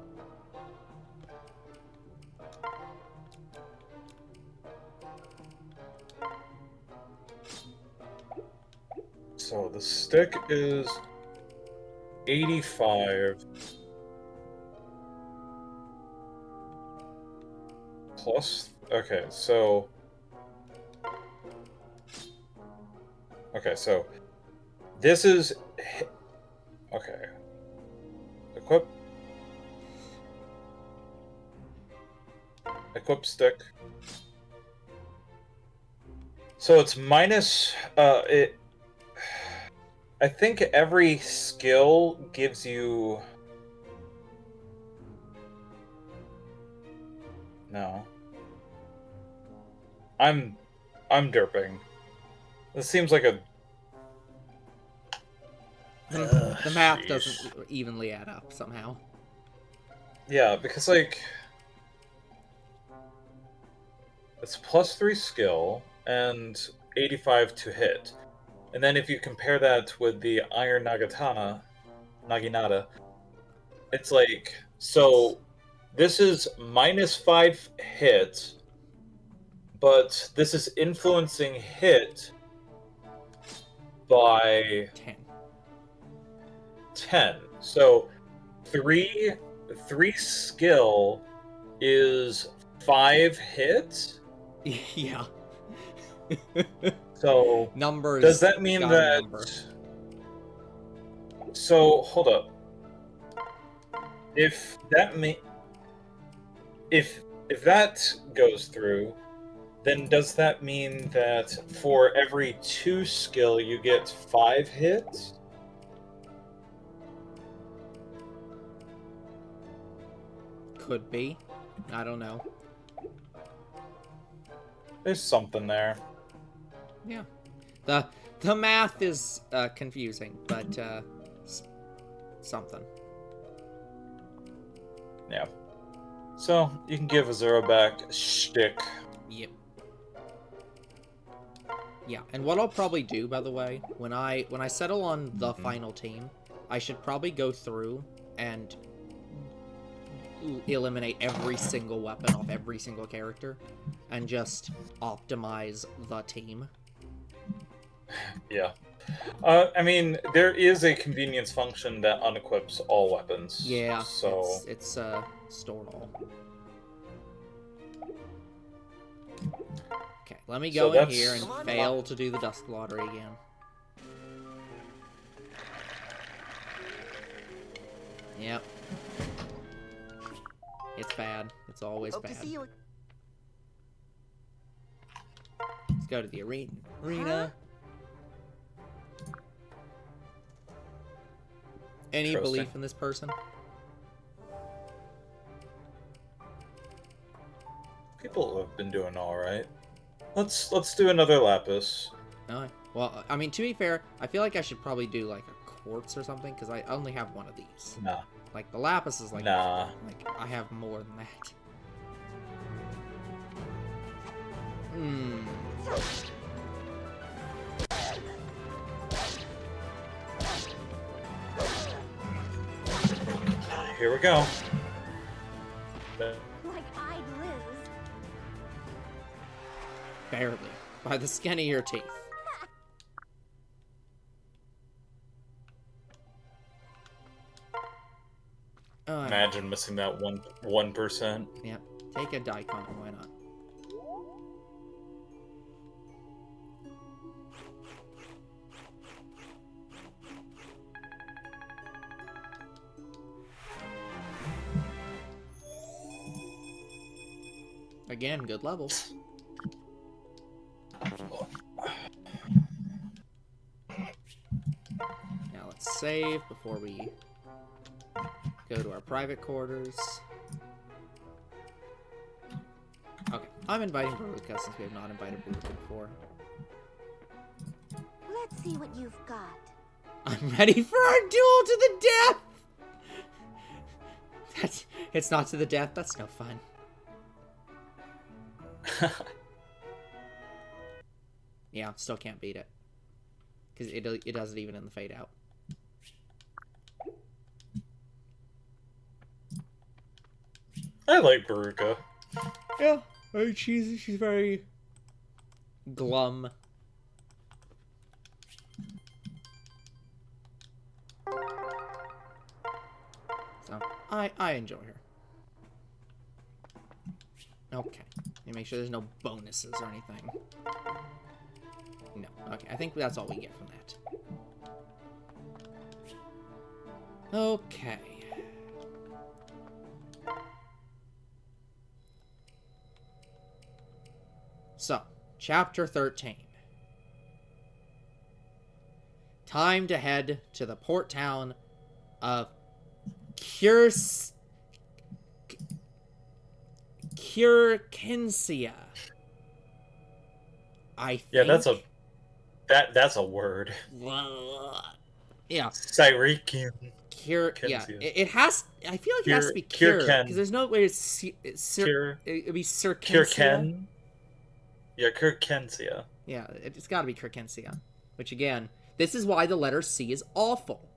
so the stick is 85. plus... Okay, so... Okay, so... This is... Okay. Equip. Equip stick. So it's minus... I think every skill gives you... No. I'm derping. This seems like a... The math Sheesh. doesn't evenly add up somehow. Yeah, because, like... It's +3 skill, and 85 to hit. And then if you compare that with the Iron Naginata, it's like... So, this is -5 hit, but this is influencing hit by 10. So, 3 skill is 5 hits? Yeah. So, Numbers. does that mean that... Number. So, hold up. If that if that goes through, then does that mean that for every 2 skill you get 5 hits? Could be. I don't know. There's something there. Yeah. The math is confusing, but something. Yeah. So, you can give Azura back shtick. Yep. Yeah, and what I'll probably do, by the way, when I settle on the final team, I should probably go through and eliminate every single weapon off every single character and just optimize the team. Yeah. I mean, there is a convenience function that unequips all weapons. Yeah, so it's store all. Okay, let me go in here and fail to do the Dusk Lottery again. Yep. It's bad. It's always bad. Let's go to the arena. Any belief in this person? People have been doing all right. Let's do another Lapis. Alright. Well, I mean, to be fair, I feel like I should probably do like a quartz or something because I only have one of these. Nah. Like the lapis is like, nah. Like I have more than that. Here we go. Like I'd lose. Barely. By the skin of your teeth. Imagine missing that 1%. Yep. Take a Daikon, why not? Again, good levels. Now let's save before we go to our private quarters. Okay, I'm inviting Baruka since we have not invited Baruka before. Let's see what you've got. I'm ready for our duel to the death! It's not to the death, that's no fun. Yeah, still can't beat it. Because it does it even in the fade out. I like Baruka. Yeah, she's very glum. So I enjoy her. Okay. Let me make sure there's no bonuses or anything. No. Okay, I think that's all we get from that. Okay. So, Chapter 13. Time to head to the port town of Kurkensia. I think... Yeah, that's a word. Yeah. Cyrekian. Yeah, it has... I feel like it has to be Cure, because there's no way it's... It'd be Kurkensia. Yeah, Kurkensia. Yeah, it's got to be Kurkensia. Which, again, this is why the letter C is awful.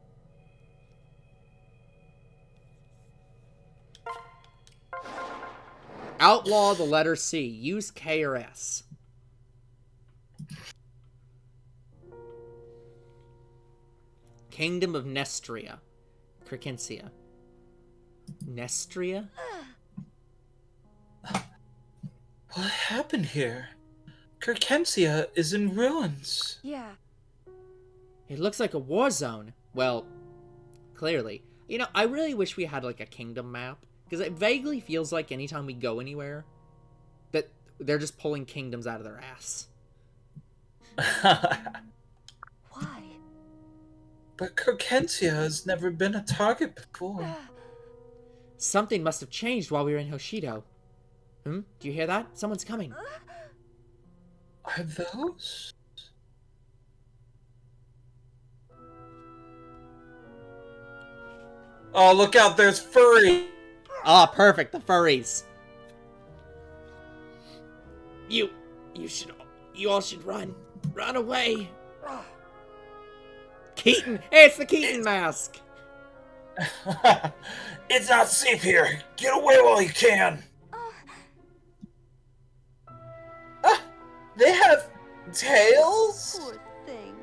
Outlaw the letter C. Use K or S. Kingdom of Nestria. Kurkensia. Nestria? What happened here? Kurkensia is in ruins. Yeah. It looks like a war zone. Well, clearly. You know, I really wish we had, like, a kingdom map. Because it vaguely feels like anytime we go anywhere, that they're just pulling kingdoms out of their ass. Why? But Kurkensia has never been a target before. Something must have changed while we were in Hoshido. Do you hear that? Someone's coming. Are those? Oh, look out, there's furry! Ah, perfect, the furries. You all should run. Run away. Keaton! Hey, it's the Keaton mask! It's not safe here. Get away while you can. They have tails? Poor thing.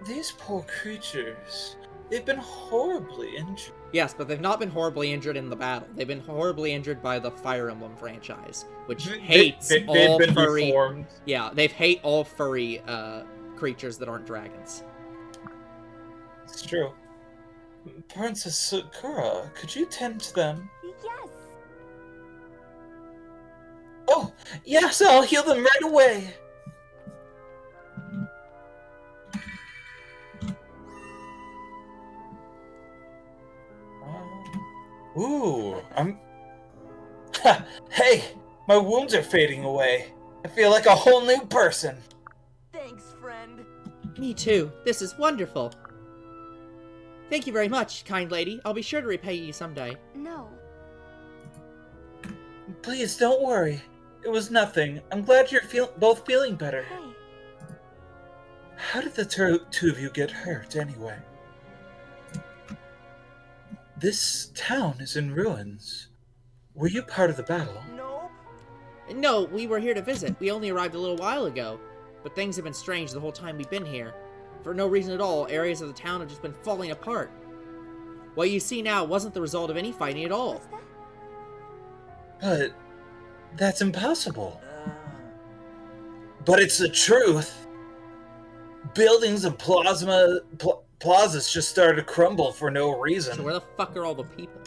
These poor creatures. They've been horribly injured. Yes, but they've not been horribly injured in the battle. They've been horribly injured by the Fire Emblem franchise, which hates all furry... Deformed. Yeah, they hate all furry creatures that aren't dragons. It's true. Princess Sakura, could you tend to them? Yes. Oh, yes, I'll heal them right away. Ooh, Hey, my wounds are fading away. I feel like a whole new person. Thanks, friend. Me too. This is wonderful. Thank you very much, kind lady. I'll be sure to repay you someday. No. Please, don't worry. It was nothing. I'm glad you're both feeling better. Hey. How did the two of you get hurt, anyway? This town is in ruins. Were you part of the battle? Nope. No, we were here to visit. We only arrived a little while ago. But things have been strange the whole time we've been here. For no reason at all, areas of the town have just been falling apart. What you see now wasn't the result of any fighting at all. What's that? But that's impossible. But it's the truth. Buildings and plazas just started to crumble for no reason. So where the fuck are all the people?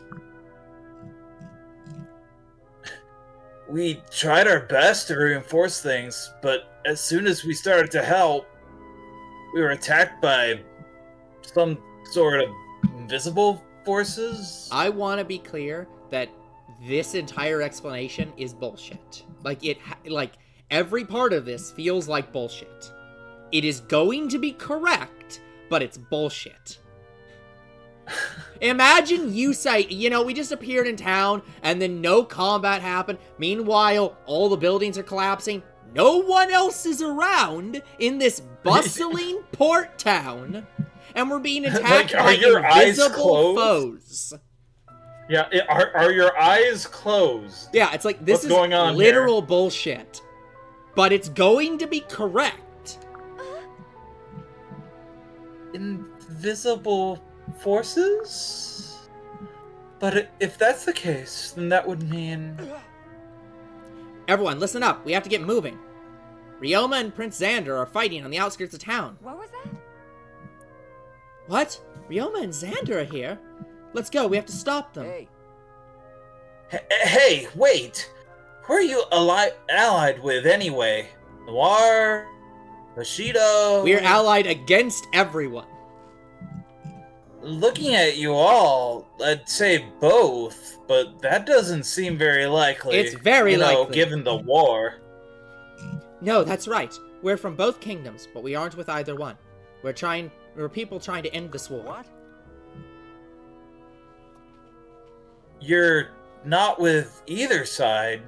We tried our best to reinforce things, but as soon as we started to help, we were attacked by some sort of invisible forces. I want to be clear that this entire explanation is bullshit. Like every part of this feels like bullshit. It is going to be correct, but it's bullshit. Imagine you say, you know, we just appeared in town and then no combat happened. Meanwhile, all the buildings are collapsing. No one else is around in this bustling port town. And we're being attacked by invisible foes. Yeah, are your eyes closed? Yeah, it's like, this is literal bullshit. But it's going to be correct. Invisible forces? But if that's the case, then that would mean... Everyone, listen up. We have to get moving. Ryoma and Prince Xander are fighting on the outskirts of town. What was that? What? Ryoma and Xander are here? Let's go. We have to stop them. Hey, Hey, wait! Who are you allied with anyway? Noir? Bushido? We're allied against everyone. Looking at you all, I'd say both, but that doesn't seem very likely. It's very likely. Given the war. No, that's right. We're from both kingdoms, but we aren't with either one. We're people trying to end this war. what? You're not with either side.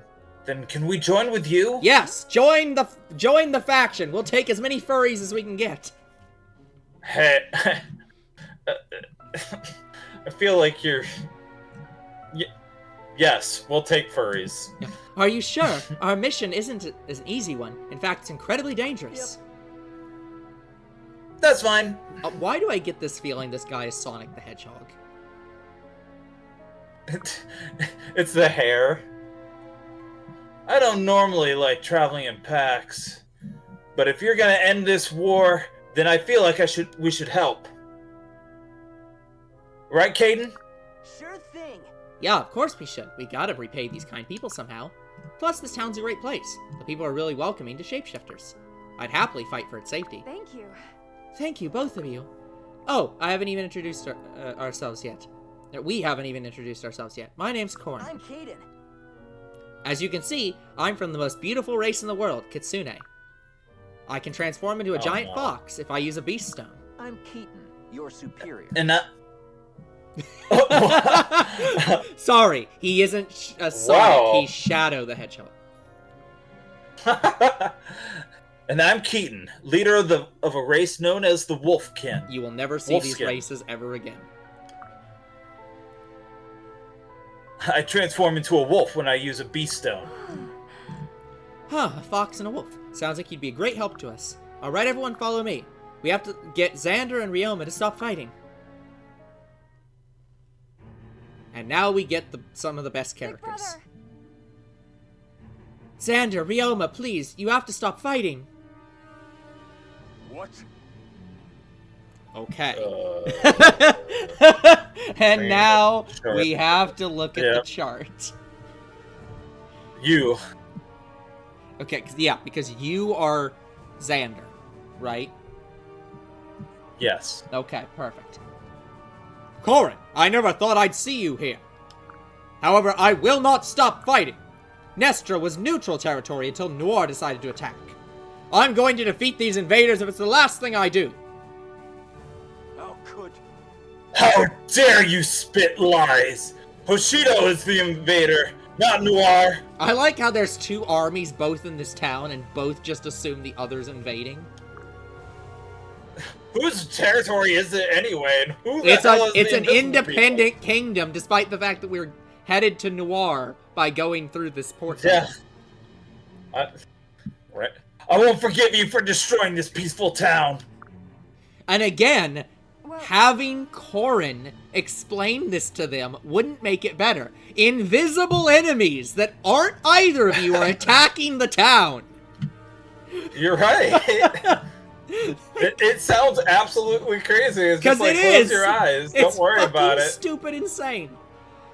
Then can we join with you? Yes, join the faction. We'll take as many furries as we can get. Hey, I feel like you're... Yes, we'll take furries. Are you sure? Our mission isn't an easy one. In fact, it's incredibly dangerous. That's fine. Why do I get this feeling this guy is Sonic the Hedgehog? It's the hair. I don't normally like traveling in packs, but if you're gonna end this war, then I feel like we should help. Right, Caden? Sure thing. Yeah, of course we should. We gotta repay these kind people somehow. Plus, this town's a great place. The people are really welcoming to shapeshifters. I'd happily fight for its safety. Thank you. Thank you, both of you. Oh, I haven't even introduced ourselves yet. We haven't even introduced ourselves yet. My name's Korn. I'm Caden. As you can see, I'm from the most beautiful race in the world, Kitsune. I can transform into a giant fox if I use a beast stone. I'm Keaton, your superior. And Sorry, he isn't Sonic, Wow. he's Shadow the Hedgehog. and I'm Keaton, leader of a race known as the Wolfkin. You will never see these Wolfskin. races ever again. I transform into a wolf when I use a beast stone. Huh, a fox and a wolf. Sounds like you'd be a great help to us. Alright, everyone, follow me. We have to get Xander and Ryoma to stop fighting. And now we get some of the best Big characters. brother. Xander, Ryoma, please, you have to stop fighting. What? Okay. Uh, And now Sure. we have to look at Yeah. the chart. you. Okay, because you are Xander, right? Yes. Okay, perfect. Corrin, I never thought I'd see you here. However, I will not stop fighting. Nestra was neutral territory until Noir decided to attack. I'm going to defeat these invaders if it's the last thing I do. How could... How dare you spit lies! Hoshido is the invader, not Noir! I like how there's two armies both in this town and both just assume the other's invading. Whose territory is it anyway? And who the hell is It's the an invisible independent kingdom, despite the fact that we're headed to Noir by going through this port. people? Yeah. Right. I won't forgive you for destroying this peaceful town. And again, Well, having Corrin explain this to them wouldn't make it better. Invisible enemies that aren't either of you are attacking the town. You're right. It sounds absolutely crazy. It's just 'Cause like, it close is. your eyes. It's Don't worry about fucking it. stupid insane.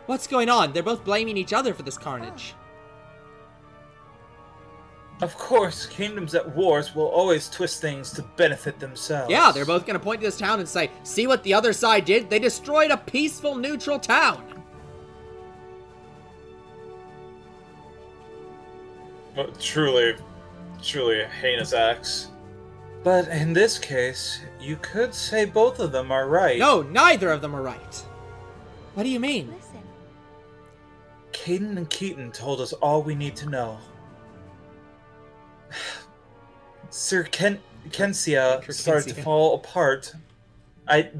What's going on? They're both blaming each other for this carnage. Of course, kingdoms at wars will always twist things to benefit themselves. Yeah, they're both gonna point to this town and say, see what the other side did? They destroyed a peaceful, neutral town. But truly heinous acts. But in this case, you could say both of them are right. No, neither of them are right. What do you mean? listen. Caden and Keaton told us all we need to know. Sir Kensia started to fall apart.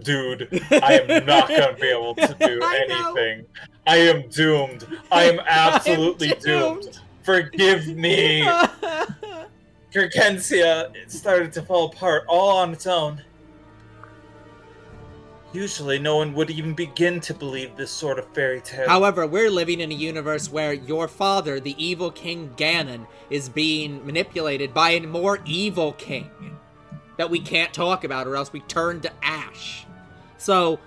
Dude, I am not gonna be able to do I know. anything. I am doomed. I am absolutely doomed. Forgive me. Kensia started to fall apart all on its own. Usually no one would even begin to believe this sort of fairy tale. However, we're living in a universe where your father, the evil King Ganon, is being manipulated by a more evil king that we can't talk about or else we turn to ash. So,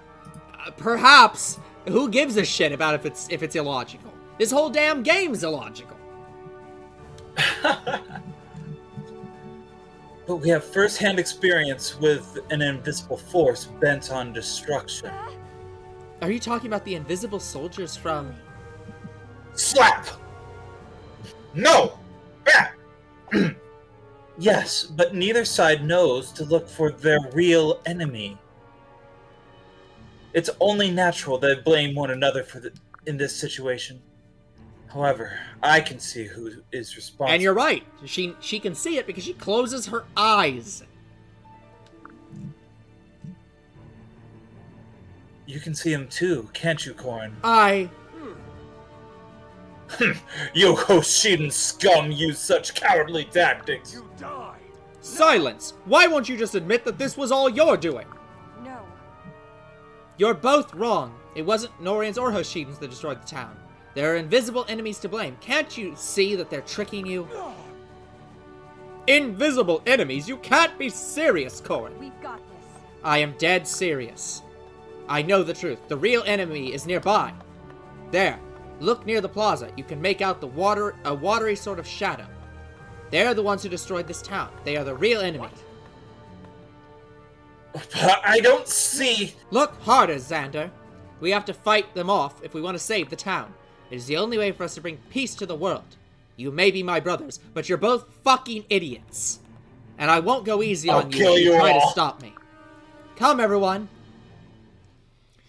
perhaps, who gives a shit about if it's illogical? This whole damn game's illogical. But we have first-hand experience with an invisible force bent on destruction. Are you talking about the invisible soldiers from... Slap! No! Back! Yes, but neither side knows to look for their real enemy. It's only natural they blame one another in this situation. However, I can see who is responsible. And you're right. She can see it because she closes her eyes. You can see him too, can't you, Corn? You Hoshiden scum use such cowardly tactics. You die. Silence! Why won't you just admit that this was all your doing? No. You're both wrong. It wasn't Norians or Hoshidans that destroyed the town. There are invisible enemies to blame. Can't you see that they're tricking you? Invisible enemies? You can't be serious, Corrin. We've got this. I am dead serious. I know the truth. The real enemy is nearby. There. Look near the plaza. You can make out a watery sort of shadow. They're the ones who destroyed this town. They are the real enemy. But I don't see... Look harder, Xander. We have to fight them off if we want to save the town. It is the only way for us to bring peace to the world. You may be my brothers, but you're both fucking idiots. And I won't go easy on you if you try to stop me. Come, everyone.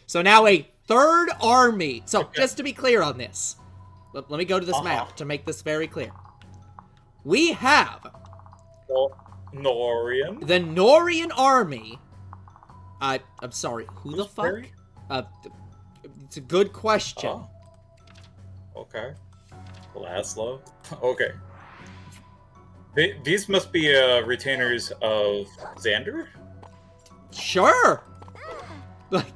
So now a third army. So, just to be clear on this. Let me go to this map to make this very clear. We have... Norian? The Norian army. I'm sorry, who the fuck? It's a good question. Oh. Okay. Laszlo? Okay. These must be retainers of Xander? Sure! But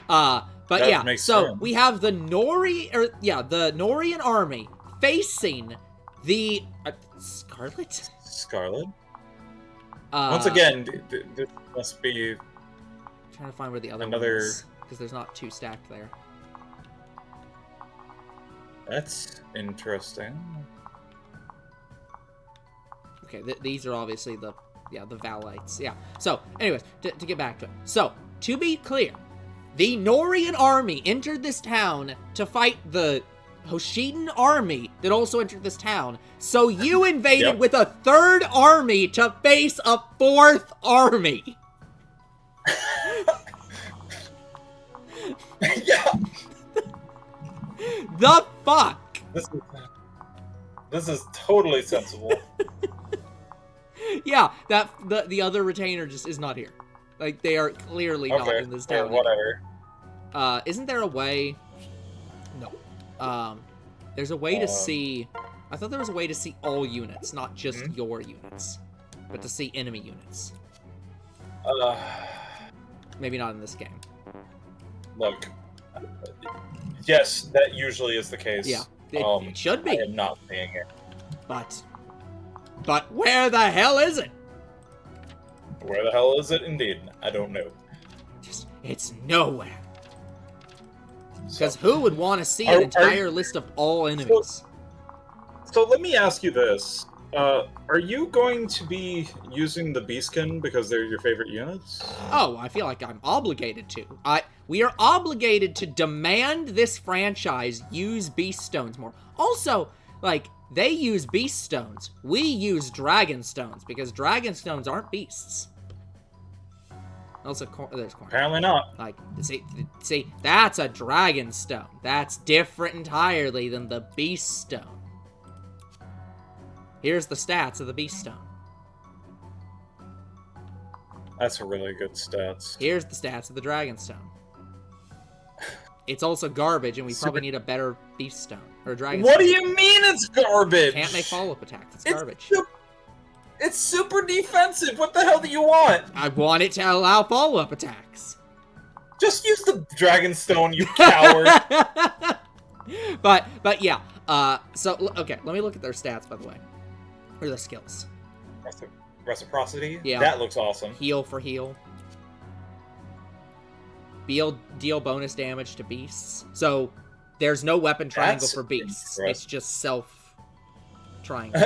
That yeah, makes so sense. we have the the Norian army facing the Scarlet? Scarlet? Once again, this must be... Trying to find where the other one another... is, because there's not two stacked there. That's interesting. Okay, these are obviously the Valites. Yeah. So, anyways, to get back to it. So, to be clear, the Norian army entered this town to fight the Hoshiden army that also entered this town. So you invaded with a third army to face a fourth army. Yeah. The fuck? This is totally sensible. Yeah, the other retainer just is not here. Like, they are clearly not in this town. Whatever. Isn't there a way? No. There's a way to see... I thought there was a way to see all units, not just your units. But to see enemy units. Maybe not in this game. Look. Yes, that usually is the case. Yeah, it should be. I am not seeing it. But where the hell is it? Where the hell is it, indeed? I don't know. It's nowhere. Because who would want to see an entire list of all enemies? So let me ask you this. Are you going to be using the Beastkin because they're your favorite units? Oh, I feel like I'm obligated to. We are obligated to demand this franchise use Beast Stones more. Also, like, they use Beast Stones. We use Dragon Stones because Dragon Stones aren't beasts. Also, there's corn. Apparently not. Like, see, that's a Dragon Stone. That's different entirely than the Beast Stone. Here's the stats of the Beast Stone. That's a really good stats. Here's the stats of the Dragon Stone. It's also garbage, and we probably need a better Beast Stone. Or Dragon Stone. What do you mean it's garbage? Can't make follow-up attacks. It's garbage. It's super defensive. What the hell do you want? I want it to allow follow-up attacks. Just use the Dragon Stone, you coward. but yeah. So okay, let me look at their stats by the way, or the skills. Reciprocity. Yeah. That looks awesome. Heal for heal. Deal bonus damage to beasts. So there's no weapon triangle for beasts. It's just self triangle.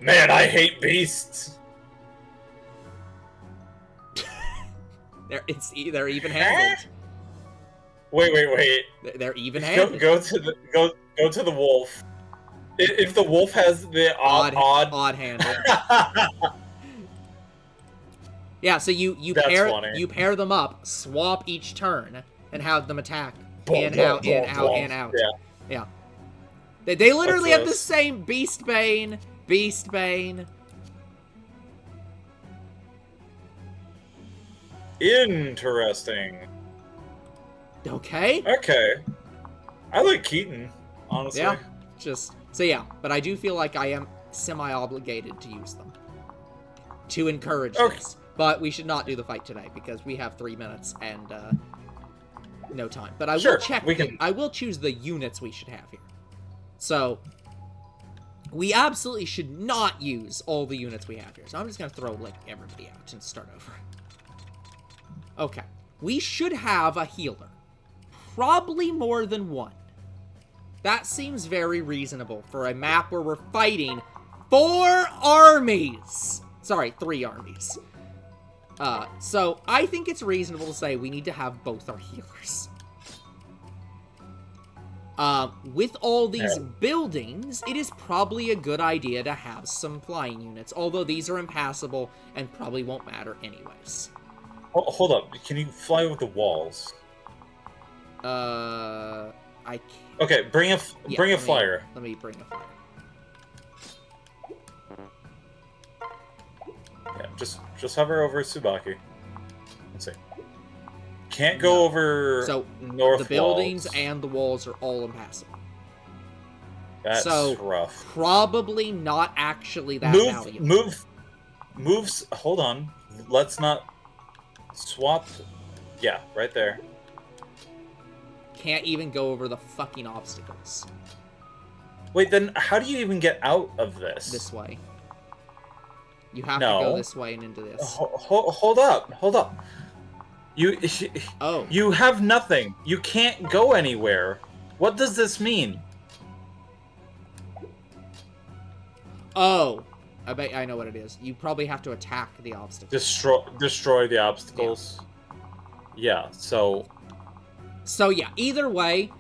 Man, I hate beasts. They're even-handed. Wait. They're even-handed. Go to the wolf. If the wolf has the odd handle. Yeah, so you pair them up, swap each turn, and have them attack in, out. Yeah. They literally have the same Beast Bane. Interesting. Okay. I like Keaton, honestly. Yeah. So but I do feel like I am semi-obligated to use them. To encourage this. But we should not do the fight today, because we have 3 minutes and no time. But I will check. I will choose the units we should have here. So we absolutely should not use all the units we have here. So I'm just gonna throw like everybody out and start over. Okay. We should have a healer. Probably more than one. That seems very reasonable for a map where we're fighting 4 armies. Sorry, 3 armies. So I think it's reasonable to say we need to have both our healers. With all these buildings, it is probably a good idea to have some flying units, although these are impassable and probably won't matter anyways. Hold up, can you fly over the walls? I can't. Okay, bring a flyer. Let me bring a flyer. Yeah, just hover over Tsubaki. Let's see. Can't go over north. The buildings walls. And the walls are all impassable. That's rough. Probably not actually that valuable. Moves. Hold on. Let's not swap. Yeah, right there. Can't even go over the fucking obstacles. Wait, then how do you even get out of this? This way. You have to go this way and into this. Hold up. You have nothing. You can't go anywhere. What does this mean? Oh, I bet I know what it is. You probably have to attack the obstacles. Destroy the obstacles. Yeah. So yeah, either way,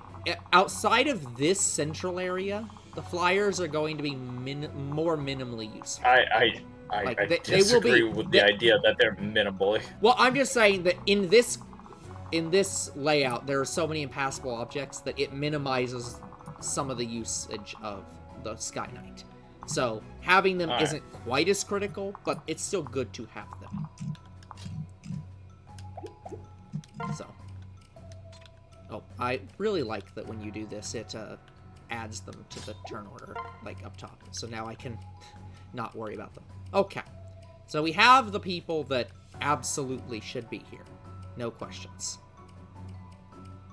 outside of this central area, the flyers are going to be more minimally useful. I disagree with the idea that they're minimally. Well, I'm just saying that in this layout, there are so many impassable objects that it minimizes some of the usage of the Sky Knight. So having them isn't quite as critical, but it's still good to have them. So, I really like that when you do this, it adds them to the turn order, like up top. So now I can not worry about them. Okay, so we have the people that absolutely should be here. No questions.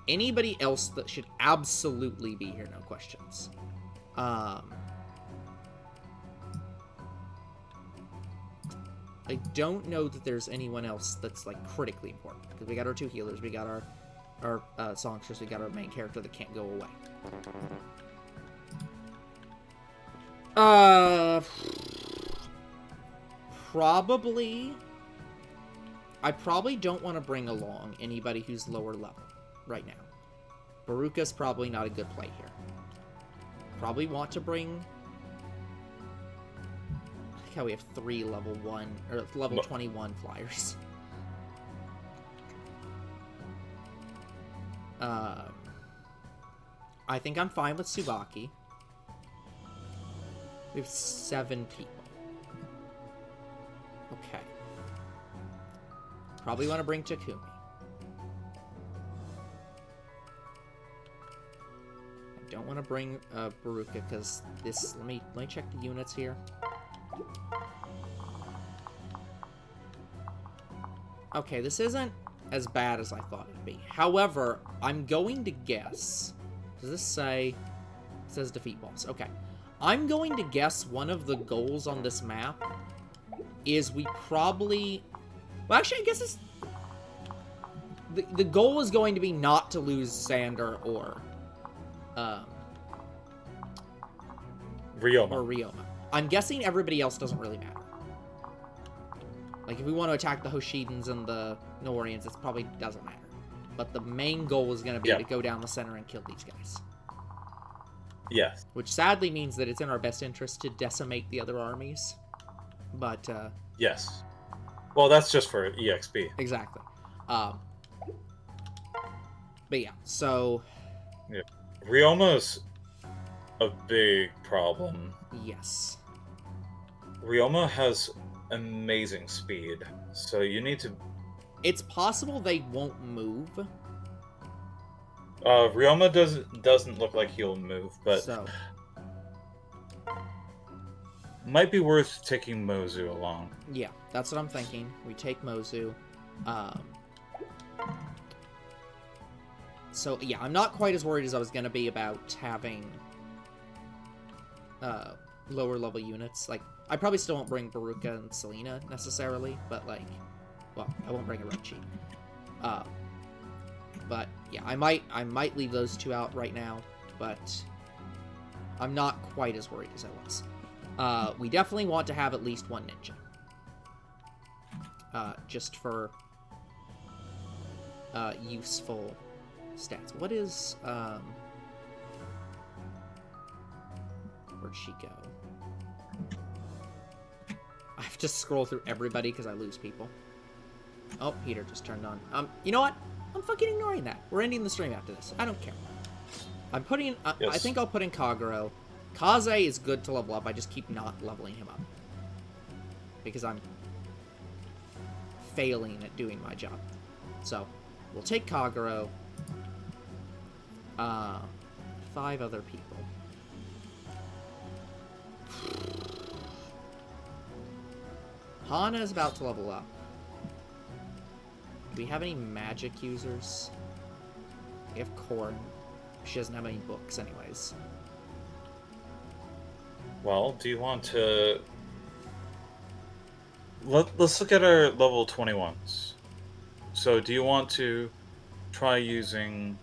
Anybody else that should absolutely be here? No questions. I don't know that there's anyone else that's, like, critically important. Because we got our 2 healers, we got our songsters, we got our main character that can't go away. I probably don't want to bring along anybody who's lower level right now. Baruka's probably not a good play here. Probably want to bring... I like how we have 3 level 1, or level 21 flyers. I think I'm fine with Tsubaki. We have 7 people. Okay. Probably want to bring Takumi. I don't want to bring Baruka because this. Let me check the units here. Okay, this isn't as bad as I thought it'd be. However, I'm going to guess... Does this say... It says defeat boss. Okay. I'm going to guess one of the goals on this map is we probably... Well, actually, I guess it's... The goal is going to be not to lose Sander or... Ryoma. Or Ryoma. I'm guessing everybody else doesn't really matter. Like, if we want to attack the Hoshidans and the Norians, it probably doesn't matter. But the main goal is going to be to go down the center and kill these guys. Yes. Which sadly means that it's in our best interest to decimate the other armies. But, Yes. Well, that's just for EXP. Exactly. But yeah, so... Yeah. Ryoma's a big problem. Yes. Ryoma has amazing speed, so you need to... It's possible they won't move. Ryoma doesn't look like he'll move, but... So... Might be worth taking Mozu along. Yeah, that's what I'm thinking. We take Mozu. So, yeah, I'm not quite as worried as I was going to be about having lower level units. Like, I probably still won't bring Baruka and Selena necessarily, but, like, well, I won't bring Orochi. But, yeah, I might leave those two out right now, but I'm not quite as worried as I was. We definitely want to have at least one ninja. Just for useful stats. What is, where'd she go? I have to scroll through everybody because I lose people. Oh, heater just turned on. You know what? I'm fucking ignoring that. We're ending the stream after this. I don't care. I'm putting, Yes. I think I'll put in Kagero. Kaze is good to level up, I just keep not leveling him up. Because I'm failing at doing my job. So, we'll take Kagero. 5 other people. Hana is about to level up. Do we have any magic users? We have Korn. She doesn't have any books anyways. Well, do you want to... Let's look at our level 21s. So, do you want to try using...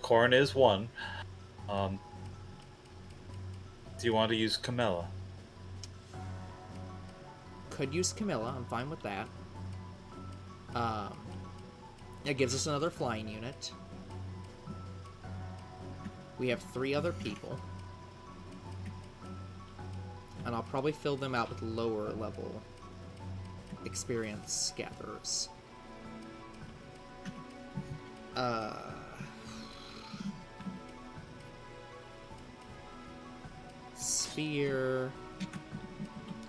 Corn is one. Do you want to use Camilla? Could use Camilla, I'm fine with that. It gives us another flying unit. We have 3 other people. And I'll probably fill them out with lower level experience gatherers. Spear,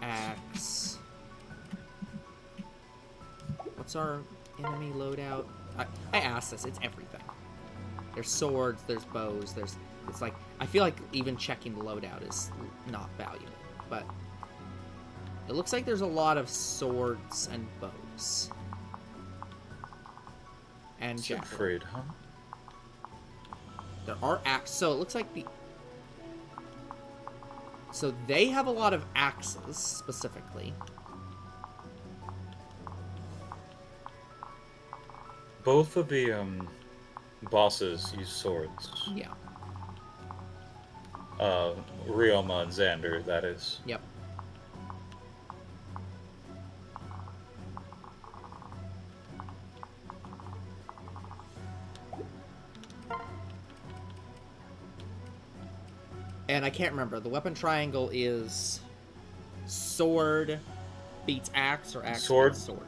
axe. What's our enemy loadout? I asked this, it's everything. There's swords, there's bows, it's like, I feel like even checking the loadout is not valuable, but it looks like there's a lot of swords and bows. And Siegfried, huh? There are axes, so it looks like so they have a lot of axes, specifically. Both of the, bosses use swords. Yeah. Ryoma and Xander, that is. Yep. And I can't remember. The weapon triangle is sword beats axe or axe Sword. beats sword.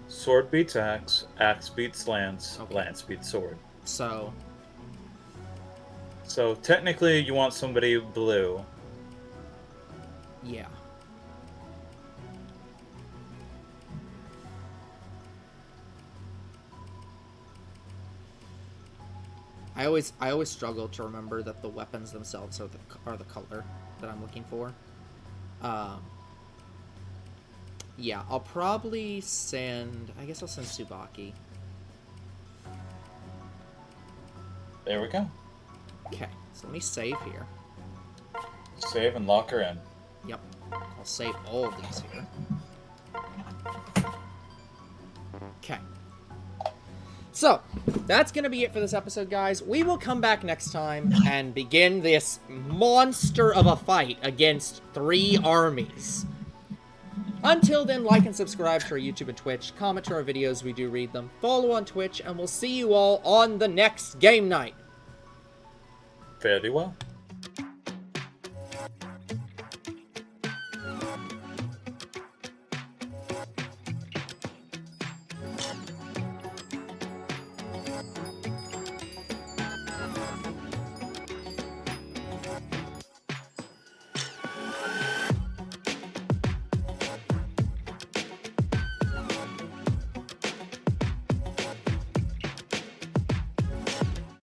Sword beats axe, axe beats lance, Okay. lance beats sword. So, So technically you want somebody blue. yeah. I always struggle to remember that the weapons themselves are the color that I'm looking for. Yeah, I'll probably send... I guess I'll send Tsubaki. There we go. Okay, so let me save here. Save and lock her in. Yep, I'll save all of these here. Okay. So, that's going to be it for this episode, guys. We will come back next time and begin this monster of a fight against 3 armies. Until then, like and subscribe to our YouTube and Twitch. Comment to our videos, we do read them. Follow on Twitch, and we'll see you all on the next game night. Fairly well.